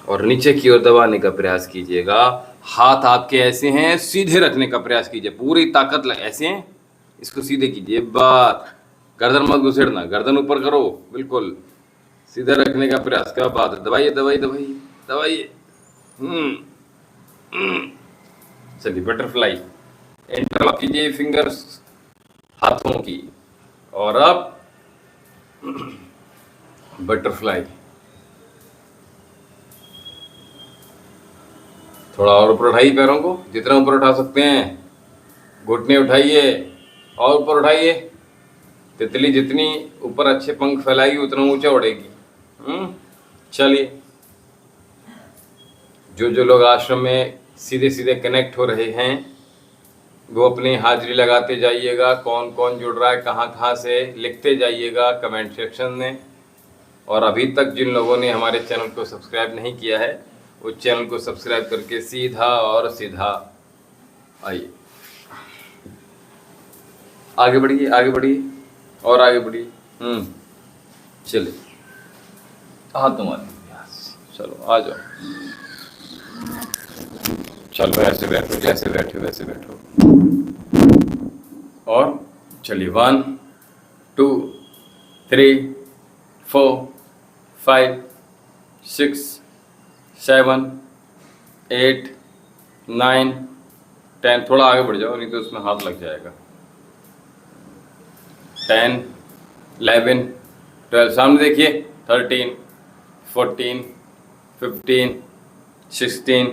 और नीचे की ओर दबाने का प्रयास कीजिएगा। हाथ आपके ऐसे हैं, सीधे रखने का प्रयास कीजिए, पूरी ताकत ऐसे हैं, इसको सीधे कीजिए। बात गर्दन मत घुसेड़ना, गर्दन ऊपर करो, बिल्कुल सीधा रखने का प्रयास। क्या बात है, दबाइए दबाइए दबाइए दबाइए। चलिए बटरफ्लाई। इंटरलॉक कीजिए फिंगर्स हाथों की, और अब बटरफ्लाई। थोड़ा और ऊपर उठाइए पैरों को, जितना ऊपर उठा सकते हैं। घुटने उठाइए और ऊपर उठाइए। तितली जितनी ऊपर अच्छे पंख फैलाएगी उतना ऊंचा उड़ेगी। चलिए, जो जो लोग आश्रम में सीधे सीधे कनेक्ट हो रहे हैं वो अपनी हाजिरी लगाते जाइएगा। कौन कौन जुड़ रहा है, कहाँ कहाँ से, लिखते जाइएगा कमेंट सेक्शन में। और अभी तक जिन लोगों ने हमारे चैनल को सब्सक्राइब नहीं किया है वो चैनल को सब्सक्राइब करके सीधा और सीधा आइए, आगे बढ़िए, आगे बढ़िए और आगे बढ़िए। चलिए हाथ तुम्हारे, चलो आ जाओ, चलो ऐसे बैठो, जैसे बैठो वैसे बैठो। और चलिए 1 2 3 4 5 6 7 8 9 10, थोड़ा आगे बढ़ जाओ नहीं तो उसमें हाथ लग जाएगा। 10 11 12, सामने देखिए। 13 14 15 16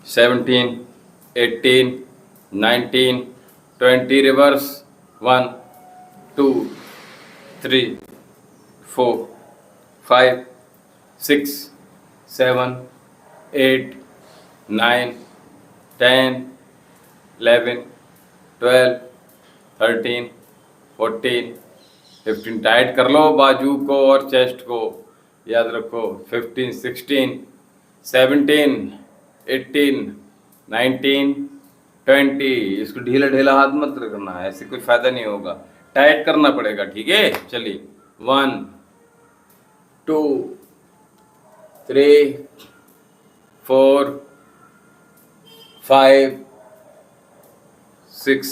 17 18 19 20, रिवर्स। 1 2 3 4 5 6 7 8 9 10 11 12 13 14 15, टाइट कर लो बाजू को और चेस्ट को, याद रखो। 15 16 17 18 19 20, इसको ढीला ढीला हाथ मत करना, ऐसे कोई फायदा नहीं होगा, टाइट करना पड़ेगा, ठीक है। चलिए 1 2 3 4 5 6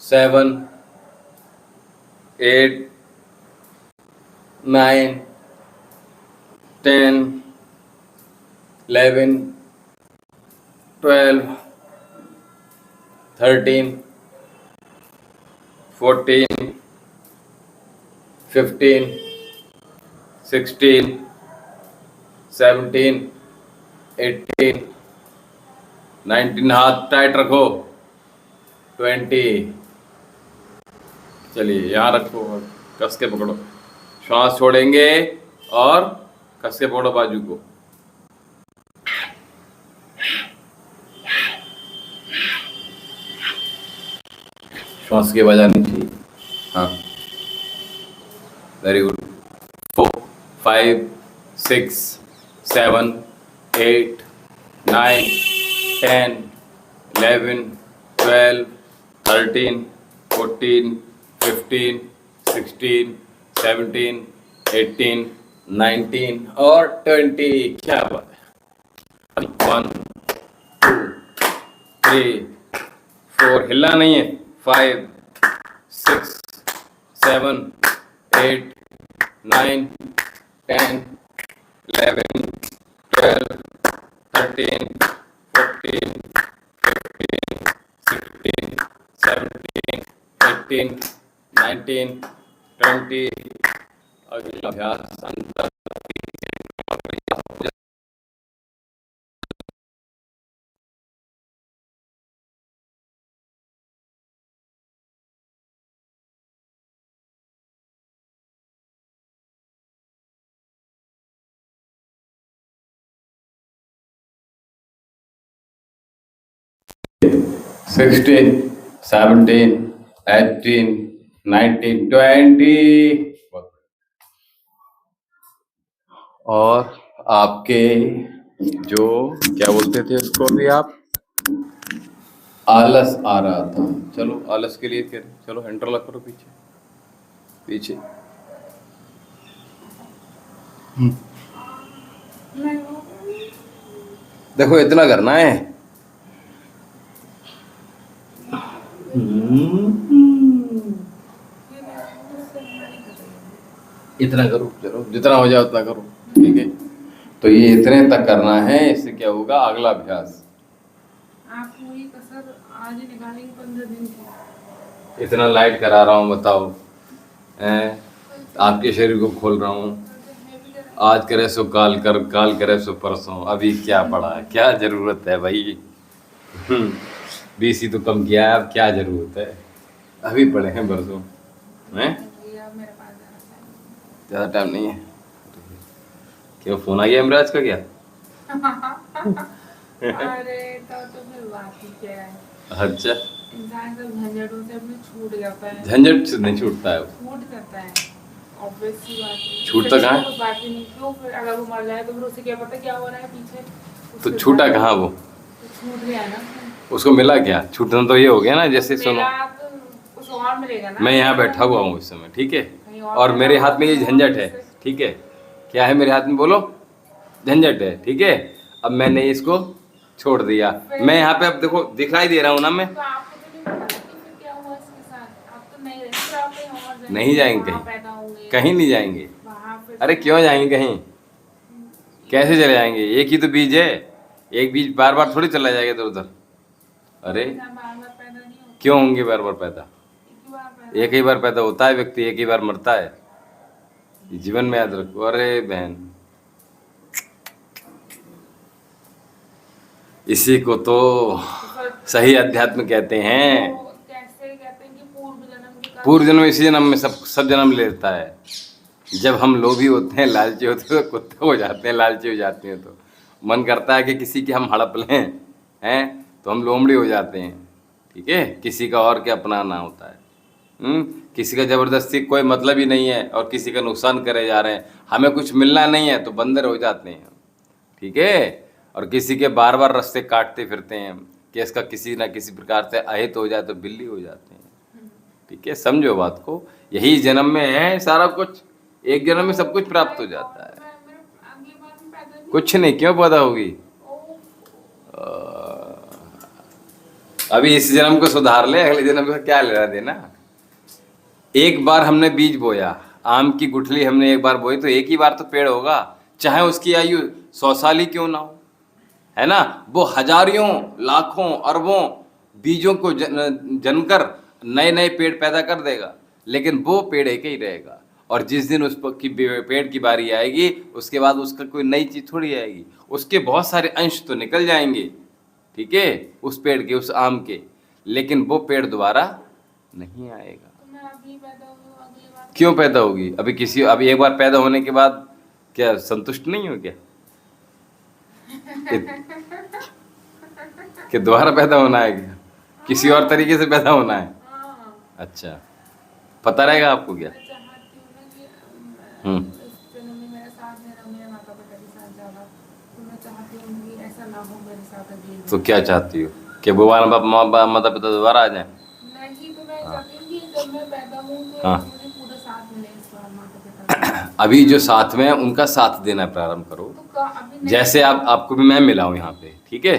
7 8 9 10 11 12 13 14 15 16 17 18 19, हाथ टाइट रखो। 20, चलिए यहाँ रखो, कस के पकड़ो, श्वास छोड़ेंगे और कस के पकड़ो बाजू को। श्वास की आवाज आनी चाहिए, हाँ, वेरी गुड। 4 5 6 7 8 9 10 11 12 13 14 15 16 17 18 19 और 20, क्या बात है। 1 2 3 4, हिलना नहीं है। 5 6 7 8 9 10 11 12 13 14 15 16 17 18 19 20, अगला अभ्यास अंदर। Sixteen, 17, 18, 19, 20, और आपके जो क्या बोलते थे उसको अभी आप, आलस आ रहा था, चलो आलस के लिए फिर चलो इंटरलॉक करो पीछे पीछे। देखो इतना करना है। इतना करो, चलो जितना हो जाए उतना करो, ठीक है। तो ये इतने तक करना है, इससे क्या होगा अगला अभ्यास। आप पूरी कसर आज ही निकालेंगे 15 दिन की। इतना लाइट करा रहा हूँ, बताओ, आपके शरीर को खोल रहा हूँ। आज करे सो काल कर, काल करे सो परसों, अभी क्या पड़ा है, क्या जरूरत है भाई। 20 ही तो कम किया है, अब क्या जरूरत है, अभी पड़े हैं परसों हैं, मेरे पास ज़्यादा टाइम नहीं है। क्या फोन आ गया इमराज का क्या? अरे तो फिर बात ही क्या है। अच्छा, इंसान सब झंझटों से अपने छूट जाता है। झंझट से नहीं छूटता है, छूट जाता है, ऑब्वियस सी बात है। छूटता कहाँ है? कुछ बात ही नहीं, क्यों फिर अगर वो मर जाए तो फिर उसे क्या पता क्या हो रहा है पीछे। तो छूटा कहाँ वो? तो छूट गया ना, उसको मिला क्या? छूटना तो ये हो गया ना, जैसे सुनो मिला तो कुछ और मिलेगा ना। मैं यहाँ बैठा हुआ हूँ इस समय, ठीक है, कहीं और मेरे हाथ में ये झंझट है, ठीक है। क्या है मेरे हाथ में बोलो? झंझट है, ठीक है। अब मैंने इसको छोड़ दिया। मैं यहाँ पे अब देखो दिखाई दे रहा हूँ ना मैं। तो आपको तो नहीं पता कि फिर क्या हुआ इसके साथ? आप तो नहीं रहे, फिर आप कहीं और जाएंगे, नहीं जाएंगे वहाँ कहीं, पैदा होंगे, कहीं नहीं जाएंगे। वहाँ फिर अरे क्यों जाएंगे कहीं? कैसे चले जाएंगे? एक ही तो बीज है, एक बीज बार बार थोड़ी चला जाएगा इधर उधर। अरे बार बार पैदा नहीं होते, क्यों होंगे बार बार पैदा? एक ही बार पैदा। एक ही बार पैदा होता है व्यक्ति, एक ही बार मरता है। ये जीवन में याद रखो। अरे बहन, इसी को तो सही अध्यात्म कहते हैं। तो कैसे कहते हैं कि पूर्व जन्म के पूर्व जन्म इसी जन्म में सब जन्म लेता है। जब हम लोभी होते हैं, लालची होते हैं, तो कुत्ते हो जाते हैं, लालची हो जाते हैं, तो मन करता है कि किसी की हम हड़प लें, हैं, तो हम लोमड़ी हो जाते हैं, ठीक है। किसी का और क्या अपनाना होता है। किसी का ज़बरदस्ती कोई मतलब ही नहीं है और किसी का नुकसान करे जा रहे हैं, हमें कुछ मिलना नहीं है तो बंदर हो जाते हैं, ठीक है। और किसी के बार बार रास्ते काटते फिरते हैं कि इसका किसी ना किसी प्रकार से अहित हो जाए तो बिल्ली हो जाते हैं, ठीक है। समझो बात को, यही जन्म में है सारा कुछ, एक जन्म में सब कुछ प्राप्त हो जाता है। अगली बार में पैदा नहीं कुछ नहीं, क्यों पैदा होगी? अभी इस जन्म को सुधार ले, अगले जन्म को क्या लेना देना। एक बार हमने बीज बोया, आम की गुठली हमने एक बार बोई तो एक ही बार तो पेड़ होगा, चाहे उसकी आयु 100 साल ही क्यों ना हो, है ना। वो हजारों लाखों अरबों बीजों को जनकर नए नए पेड़ पैदा कर देगा, लेकिन वो पेड़ एक ही रहेगा। और जिस दिन उस की पेड़ की बारी आएगी, उसके बाद उसका कोई नई चीज़ थोड़ी आएगी, उसके बहुत सारे अंश तो निकल जाएंगे, ठीक है, उस पेड़ के, उस आम के, लेकिन वो पेड़ दोबारा नहीं आएगा। तो मैं अभी पैदा हुई हूँ, अगली बार क्यों पैदा होगी? अभी एक बार पैदा होने के बाद क्या संतुष्ट नहीं हो क्या कि दोबारा पैदा होना है क्या? किसी और तरीके से पैदा होना है? हाँ, अच्छा, पता रहेगा आपको क्या? मैं चाहती हूँ ना कि हम्म। इस जन्म में मेरे साथ मेरा मेरे माता पिता के साथ ज़्यादा, तो मैं चाहती हूँ कि ऐसा ना हो मेरे साथ अगली तो क्या चाहती हो कि दोबारा माता पिता दोबारा आ जाए? नहीं, तो मैं चाहती हूँ कि जब मैं पैदा हूँ तो हाँ। मुझे पूरा साथ मिले इस बार माता पिता का। अभी जो साथ में है उनका साथ देना प्रारंभ करो। तो अभी नहीं, जैसे आपको भी मैं मिला हूँ यहाँ पे, ठीक है,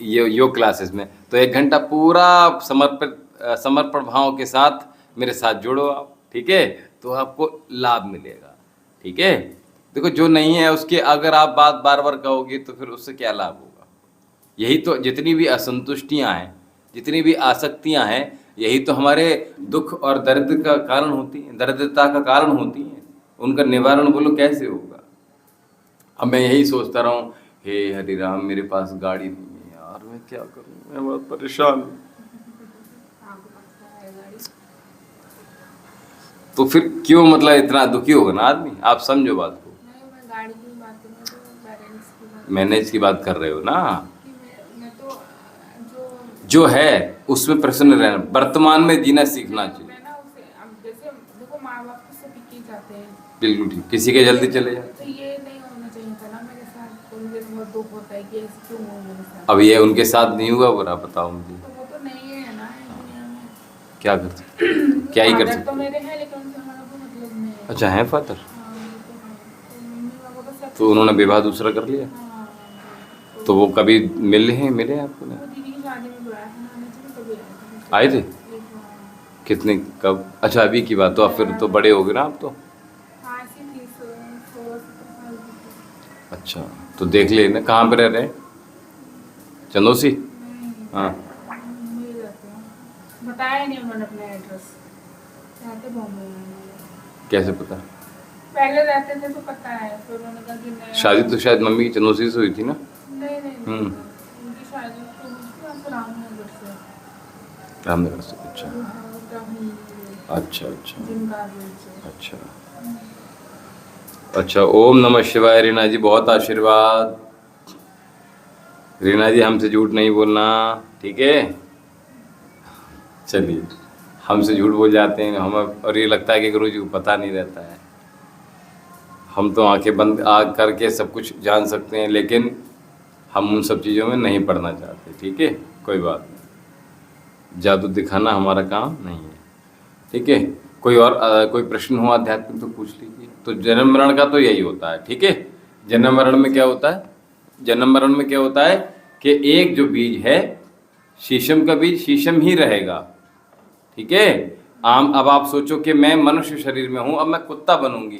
ये योग क्लासेस में, तो 1 घंटा पूरा समर्पण भाव के साथ मेरे साथ जुड़ो आप, ठीक है, तो आपको लाभ मिलेगा, ठीक है। देखो, जो नहीं है उसके अगर आप बात बार बार कहोगे तो फिर उससे क्या लाभ होगा? यही तो, जितनी भी असंतुष्टियाँ हैं, जितनी भी आसक्तियाँ हैं, यही तो हमारे दुख और दर्द का कारण होती हैं, दरिद्रता का कारण होती हैं। उनका निवारण बोलो कैसे होगा? अब मैं यही सोचता रहा हूँ, हे हरि राम, मेरे पास गाड़ी नहीं है यार, मैं क्या करूँ, मैं बहुत परेशान हूँ। आपको पता है गाड़ी, तो फिर क्यों मतलब इतना दुखी होगा ना आदमी? आप समझो बात को। नहीं मैं गाड़ी की बात कर रही हूँ, तो पेरेंट्स की बात मैनेज की बात कर रहे हो ना? कि मैं तो जो है उसमें प्रसन्न रहना, वर्तमान में जीना सीखना चाहिए। मैं ना उसे, अब जैसे देखो माँ बाप तो सभी की जाते हैं, बिल्कुल ठीक, किसी के जल्दी चले जाए। तो ये नहीं होना चाहिए था ना मेरे साथ, तो मुझे बहुत दुख होता है कि ऐसे क्यों हुआ मेरे साथ। अब ये उनके साथ नहीं हुआ, बुरा बताओ मुझे, तो वो तो नहीं है ना इस दुनिया में। क्या कर सकते, क्या ही कर फादर सकते। तो मेरे हैं, लेकिन उनसे हमारा कोई मतलब नहीं है। अच्छा, है फादर? हाँ, वो तो है। तो मम्मी पापा तो सब, तो उन्होंने विवाह दूसरा कर लिया? हाँ, तो वो कभी मिले आपको? वो नहीं दीदी की शादी में बुलाया था ना, मुझे तो कभी आया था। आए थे? हाँ, कितने, कब? अच्छा, अभी की बात, तो आप फिर तो बड़े हो गए ना आप तो। हाँ, ऐसी थी 16-17 साल की थी। अच्छा, तो देख लेना कहाँ पे रह रहे हैं? चंदोसी? नहीं, हाँ, मुंबई रहते हैं, बताया नहीं उन्होंने अपना एड्रेस, रहते बॉम्बे में। कैसे पता? पहले रहते थे तो पता है, फिर उन्होंने कहा कि नहीं। शादी तो शायद मम्मी की चंदोसी से हुई थी ना? नहीं नहीं नहीं, उनकी शादी तो हुई थी यहाँ से रामनगर से। रामनगर से? अच्छा हाँ, अच्छा अच्छा जिनका रोड से। अच्छा अच्छा। ओम नमः शिवाय। रीना जी, बहुत आशीर्वाद। रीना जी, हमसे झूठ नहीं बोलना, ठीक है। चलिए, हमसे झूठ बोल जाते हैं हम, और ये लगता है कि गुरु जी को पता नहीं रहता है। हम तो आंखें बंद करके सब कुछ जान सकते हैं, लेकिन हम उन सब चीज़ों में नहीं पढ़ना चाहते, ठीक है। कोई बात नहीं, जादू दिखाना हमारा काम नहीं है, ठीक है। कोई प्रश्न हो आध्यात्मिक तो पूछ लीजिए। तो जन्म मरण का तो यही होता है, ठीक है। जन्म मरण में क्या होता है, जन्म मरण में क्या होता है कि एक जो बीज है, शीशम का बीज शीशम ही रहेगा, ठीक है। अब आप सोचो कि मैं मनुष्य शरीर में हूँ, अब मैं कुत्ता बनूंगी,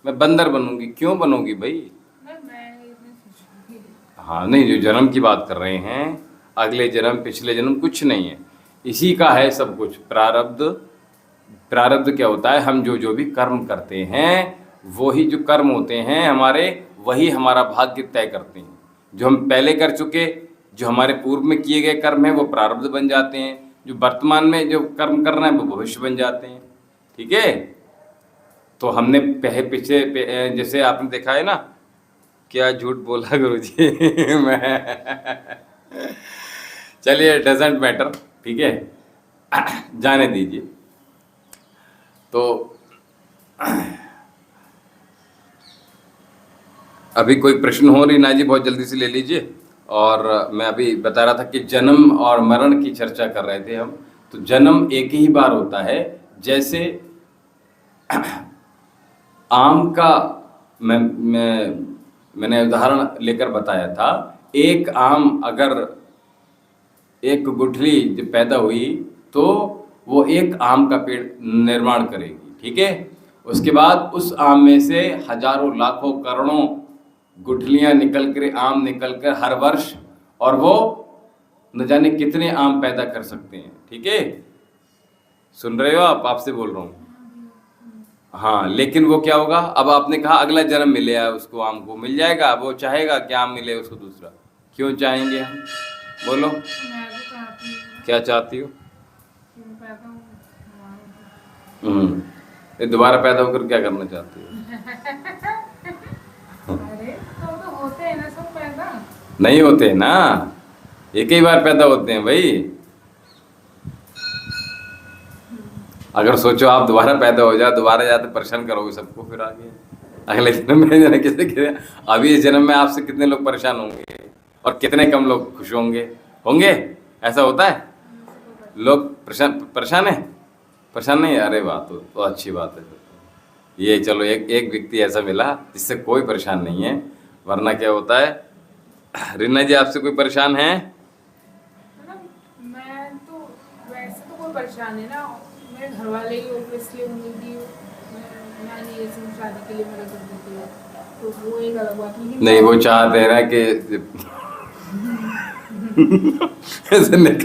मैं बंदर बनूंगी, क्यों बनूंगी भाई? मैं इतनी खुश हूँ। हाँ नहीं, जो जन्म की बात कर रहे हैं, अगले जन्म पिछले जन्म कुछ नहीं है, इसी का है सब कुछ। प्रारब्ध, प्रारब्ध क्या होता है, हम जो जो भी कर्म करते हैं, वही जो कर्म होते हैं हमारे, वही हमारा भाग्य तय करते हैं। जो हम पहले कर चुके, जो हमारे पूर्व में किए गए कर्म हैं वो प्रारब्ध बन जाते हैं, जो वर्तमान में जो कर्म कर रहे हैं वो भविष्य बन जाते हैं, ठीक है। तो हमने जैसे आपने देखा है ना, क्या झूठ बोला गुरुजी मैं चलिए, डजेंट मैटर, ठीक है, जाने दीजिए। तो अभी कोई प्रश्न हो, रीना जी बहुत जल्दी से ले लीजिए। और मैं अभी बता रहा था कि जन्म और मरण की चर्चा कर रहे थे हम। तो जन्म एक ही बार होता है, जैसे आम का मैंने उदाहरण लेकर बताया था। एक आम अगर एक गुठली जब पैदा हुई तो वो एक आम का पेड़ निर्माण करेगी, ठीक है। उसके बाद उस आम में से हजारों लाखों करोड़ों गुठलियां निकल कर, आम निकल कर हर वर्ष, और वो न जाने कितने आम पैदा कर सकते हैं, ठीक है। सुन रहे हो आप? आपसे बोल रहा हूँ। हाँ, लेकिन वो क्या होगा, अब आपने कहा अगला जन्म मिलेगा उसको, आम को मिल जाएगा, वो चाहेगा कि आम मिले उसको दूसरा। क्यों चाहेंगे हम? बोलो, मैं भी चाहती हूँ क्या चाहती हो? कि मैं पैदा हूँ हमारे। ये दोबारा पैदा होकर क्या करना चाहती हो? अरे तो होते हैं ना सब पैदा। नहीं होते ना, एक ही बार पैदा होते हैं भाई। अगर सोचो आप दोबारा पैदा हो जाए, दोबारा जाते परेशान करोगे सबको, फिर आगे अगले जन्म में जाने किसे अभी इस जन्म में आपसे कितने लोग परेशान होंगे और कितने कम लोग खुश होंगे? ऐसा होता है? लोग परेशान है? परेशान नहीं? अरे वाह, तो अच्छी बात है। ये चलो, एक व्यक्ति ऐसा मिला जिससे कोई परेशान नहीं है, वरना क्या होता है। रीना जी, आपसे कोई परेशान है? मतलब मैं तो वैसे तो कोई परेशान है ना, मेरे घर वाले ही ऑब्वियसली होंगे कि मैं नहीं ऐसे शादी के लिए मना कर देती हूँ, तो वो एक अलग बात नहीं, वो चाहते हैं ना कि ऐसे नहीं।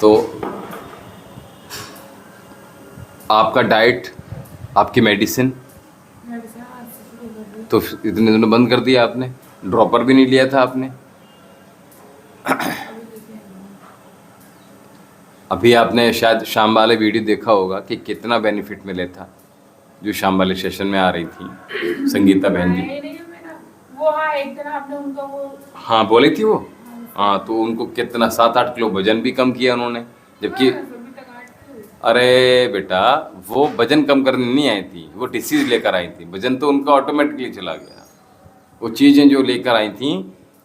तो आपका डाइट, आपकी मेडिसिन तो इतने दिनों बंद कर दिया आपने, ड्रॉपर भी नहीं लिया था आपने। अभी आपने शायद शाम वाले वीडियो देखा होगा कि कितना बेनिफिट मिले था, जो शाम वाले सेशन में आ रही थी संगीता बहन जी। वो हाँ, एक दिन आपने उनका वो हाँ बोली थी वो। हाँ, तो उनको कितना 7-8 किलो वजन भी कम किया उन्होंने, जबकि अरे बेटा, वो वजन कम करने नहीं आई थी, वो डिसीज लेकर आई थी। वजन तो उनका ऑटोमेटिकली चला गया। वो चीज़ें जो लेकर आई थी,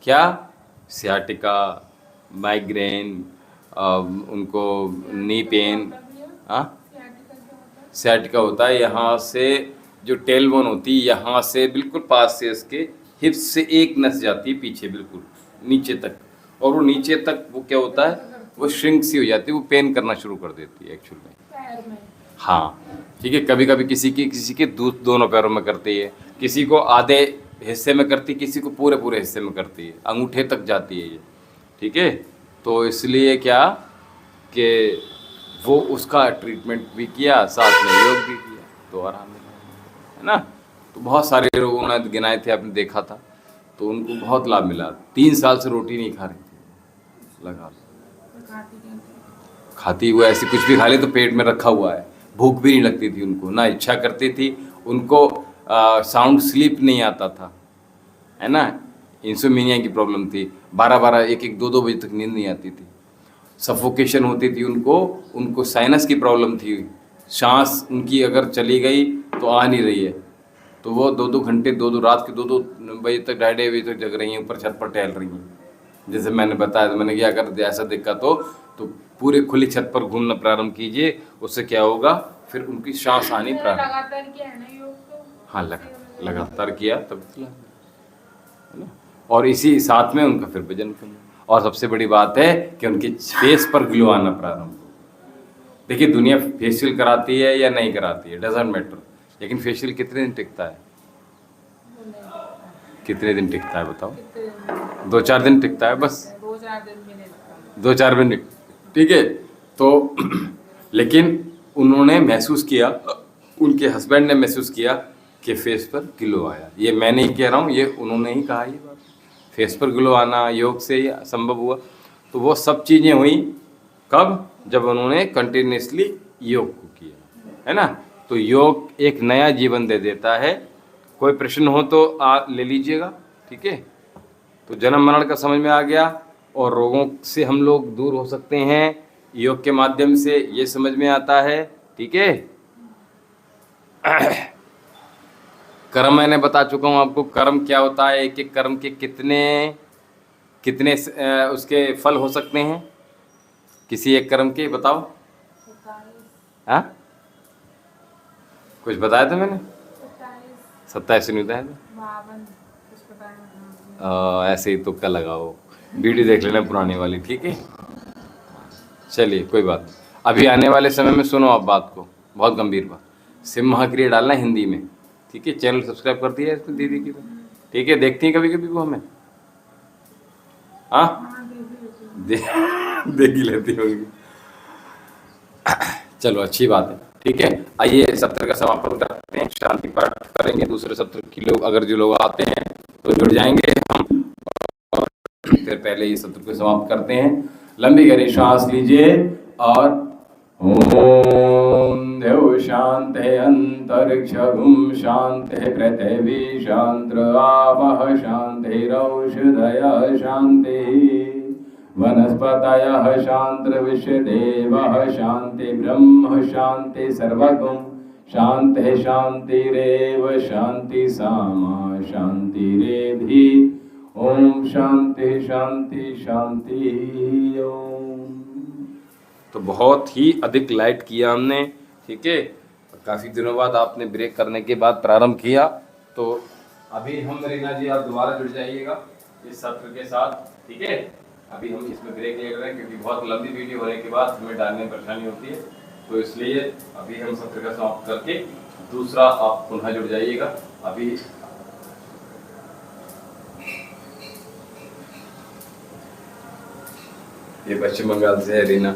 क्या सियाटिका, माइग्रेन, उनको नी पेन। हाँ, सियाटिका होता है यहाँ से जो टेलबोन होती है, यहाँ से बिल्कुल पास से इसके हिप्स से एक नस जाती है पीछे बिल्कुल नीचे तक, और वो नीचे तक वो क्या होता है, वो श्रिंक सी हो जाती है, वो पेन करना शुरू कर देती है एक्चुअल में। हाँ ठीक है, कभी कभी किसी के दोनों पैरों में करती है, किसी को आधे हिस्से में करती है, किसी को पूरे हिस्से में करती है, अंगूठे तक जाती है ये, ठीक है। तो इसलिए क्या कि वो उसका ट्रीटमेंट भी किया, साथ में योग भी किया, तो आराम मिला, है ना। तो बहुत सारे लोगों ने गिनाए थे, आपने देखा था, तो उनको बहुत लाभ मिला। 3 साल से रोटी नहीं खा रही थी, लगा खाती हुआ ऐसे कुछ भी खा ले तो पेट में रखा हुआ है, भूख भी नहीं लगती थी उनको, ना इच्छा करती थी उनको, साउंड स्लीप नहीं आता था, है ना। इंसोमिनिया की प्रॉब्लम थी, 12-12, 1-1, 2-2 बजे तक नींद नहीं आती थी, सफोकेशन होती थी उनको साइनस की प्रॉब्लम थी, सांस उनकी अगर चली गई तो आ नहीं रही है, तो वो 2-2 घंटे 2-2 रात के 2-2 बजे तक 2:30 बजे तक जग रही हैं, ऊपर छत पर टहल रही हैं। जैसे मैंने बताया, तो मैंने कहा अगर ऐसा दिक्कत हो तो पूरे खुली छत पर घूमना प्रारंभ कीजिए, उससे क्या होगा फिर उनकी सांस आनी प्रारंभ। लगातार किया है ना योग तो। हाँ, लगातार किया तब है ना। और इसी साथ में उनका फिर वजन कम, और सबसे बड़ी बात है कि उनके फेस पर ग्लो आना प्रारंभ हो। देखिए, दुनिया फेशियल कराती है या नहीं कराती है, डजेंट मैटर, लेकिन फेशियल कितने दिन टिकता है? कितने दिन टिकता है बताओ? 2-4 दिन टिकता है बस। 2-4 दिन में नहीं लगता। 2-4 दिन, ठीक है। तो लेकिन उन्होंने महसूस किया, उनके हस्बैंड ने महसूस किया कि फेस पर ग्लो आया। ये मैं नहीं कह रहा हूँ, ये उन्होंने ही कहा। ये बात फेस पर ग्लो आना योग से ही संभव हुआ। तो वो सब चीज़ें हुई कब? जब उन्होंने कंटिन्यूसली योग को किया, है ना। तो योग एक नया जीवन दे देता है। कोई प्रश्न हो तो ले लीजिएगा, ठीक है। तो जन्म मरण का समझ में आ गया, और रोगों से हम लोग दूर हो सकते हैं योग के माध्यम से, ये समझ में आता है, ठीक है। कर्म मैंने बता चुका हूँ आपको, कर्म क्या होता है, एक एक कर्म के कितने कितने उसके फल हो सकते हैं, किसी एक कर्म के बताओ। हाँ, कुछ बताया था मैंने? 27 नहीं बताया था। ऐसे ही तुक्का लगाओ, वीडियो देख लेना पुरानी वाली, ठीक है। चलिए, कोई बात नहीं। अभी आने वाले समय में सुनो आप बात को, बहुत गंभीर बात। सिम महाक्रिया डालना हिंदी में, ठीक है। चैनल सब्सक्राइब कर दिया है दीदी की, ठीक है। देखती हैं कभी कभी वो हमें? हाँ, देख ही लेती होंगी। चलो, अच्छी बात है, ठीक है। आइए सत्र का समापन करते हैं, शांति पाठ करेंगे। दूसरे सत्र के लोग, अगर जो लोग आते हैं तो जुड़ जाएंगे हम, और फिर पहले ये सत्र को समाप्त करते हैं। लंबी गहरी सांस लीजिए और ओम देव शांति अंतरिक्षगुम शांति पृथ्वी शांति आपः शांतिरौषधयः शांति वनस्पतयः शांति विश्वदेवः शांति ब्रह्म शांति सर्वगुण शांति शांतिरेव शांति सामा शांतिरेधि। ओम शांति शांति शांति ओम। तो बहुत ही अधिक लाइट किया हमने, ठीक है। काफ़ी दिनों बाद आपने ब्रेक करने के बाद प्रारंभ किया, तो अभी हम रीना जी आप दोबारा जुड़ जाइएगा इस सत्र के साथ, ठीक है। अभी हम इसमें ब्रेक ले रहे हैं क्योंकि बहुत लंबी वीडियो होने के बाद हमें डालने में परेशानी होती है, तो इसलिए अभी हम सत्र का समाप्त करके दूसरा आप पुनः जुड़ जाइएगा। अभी ये पश्चिम बंगाल से है रीना।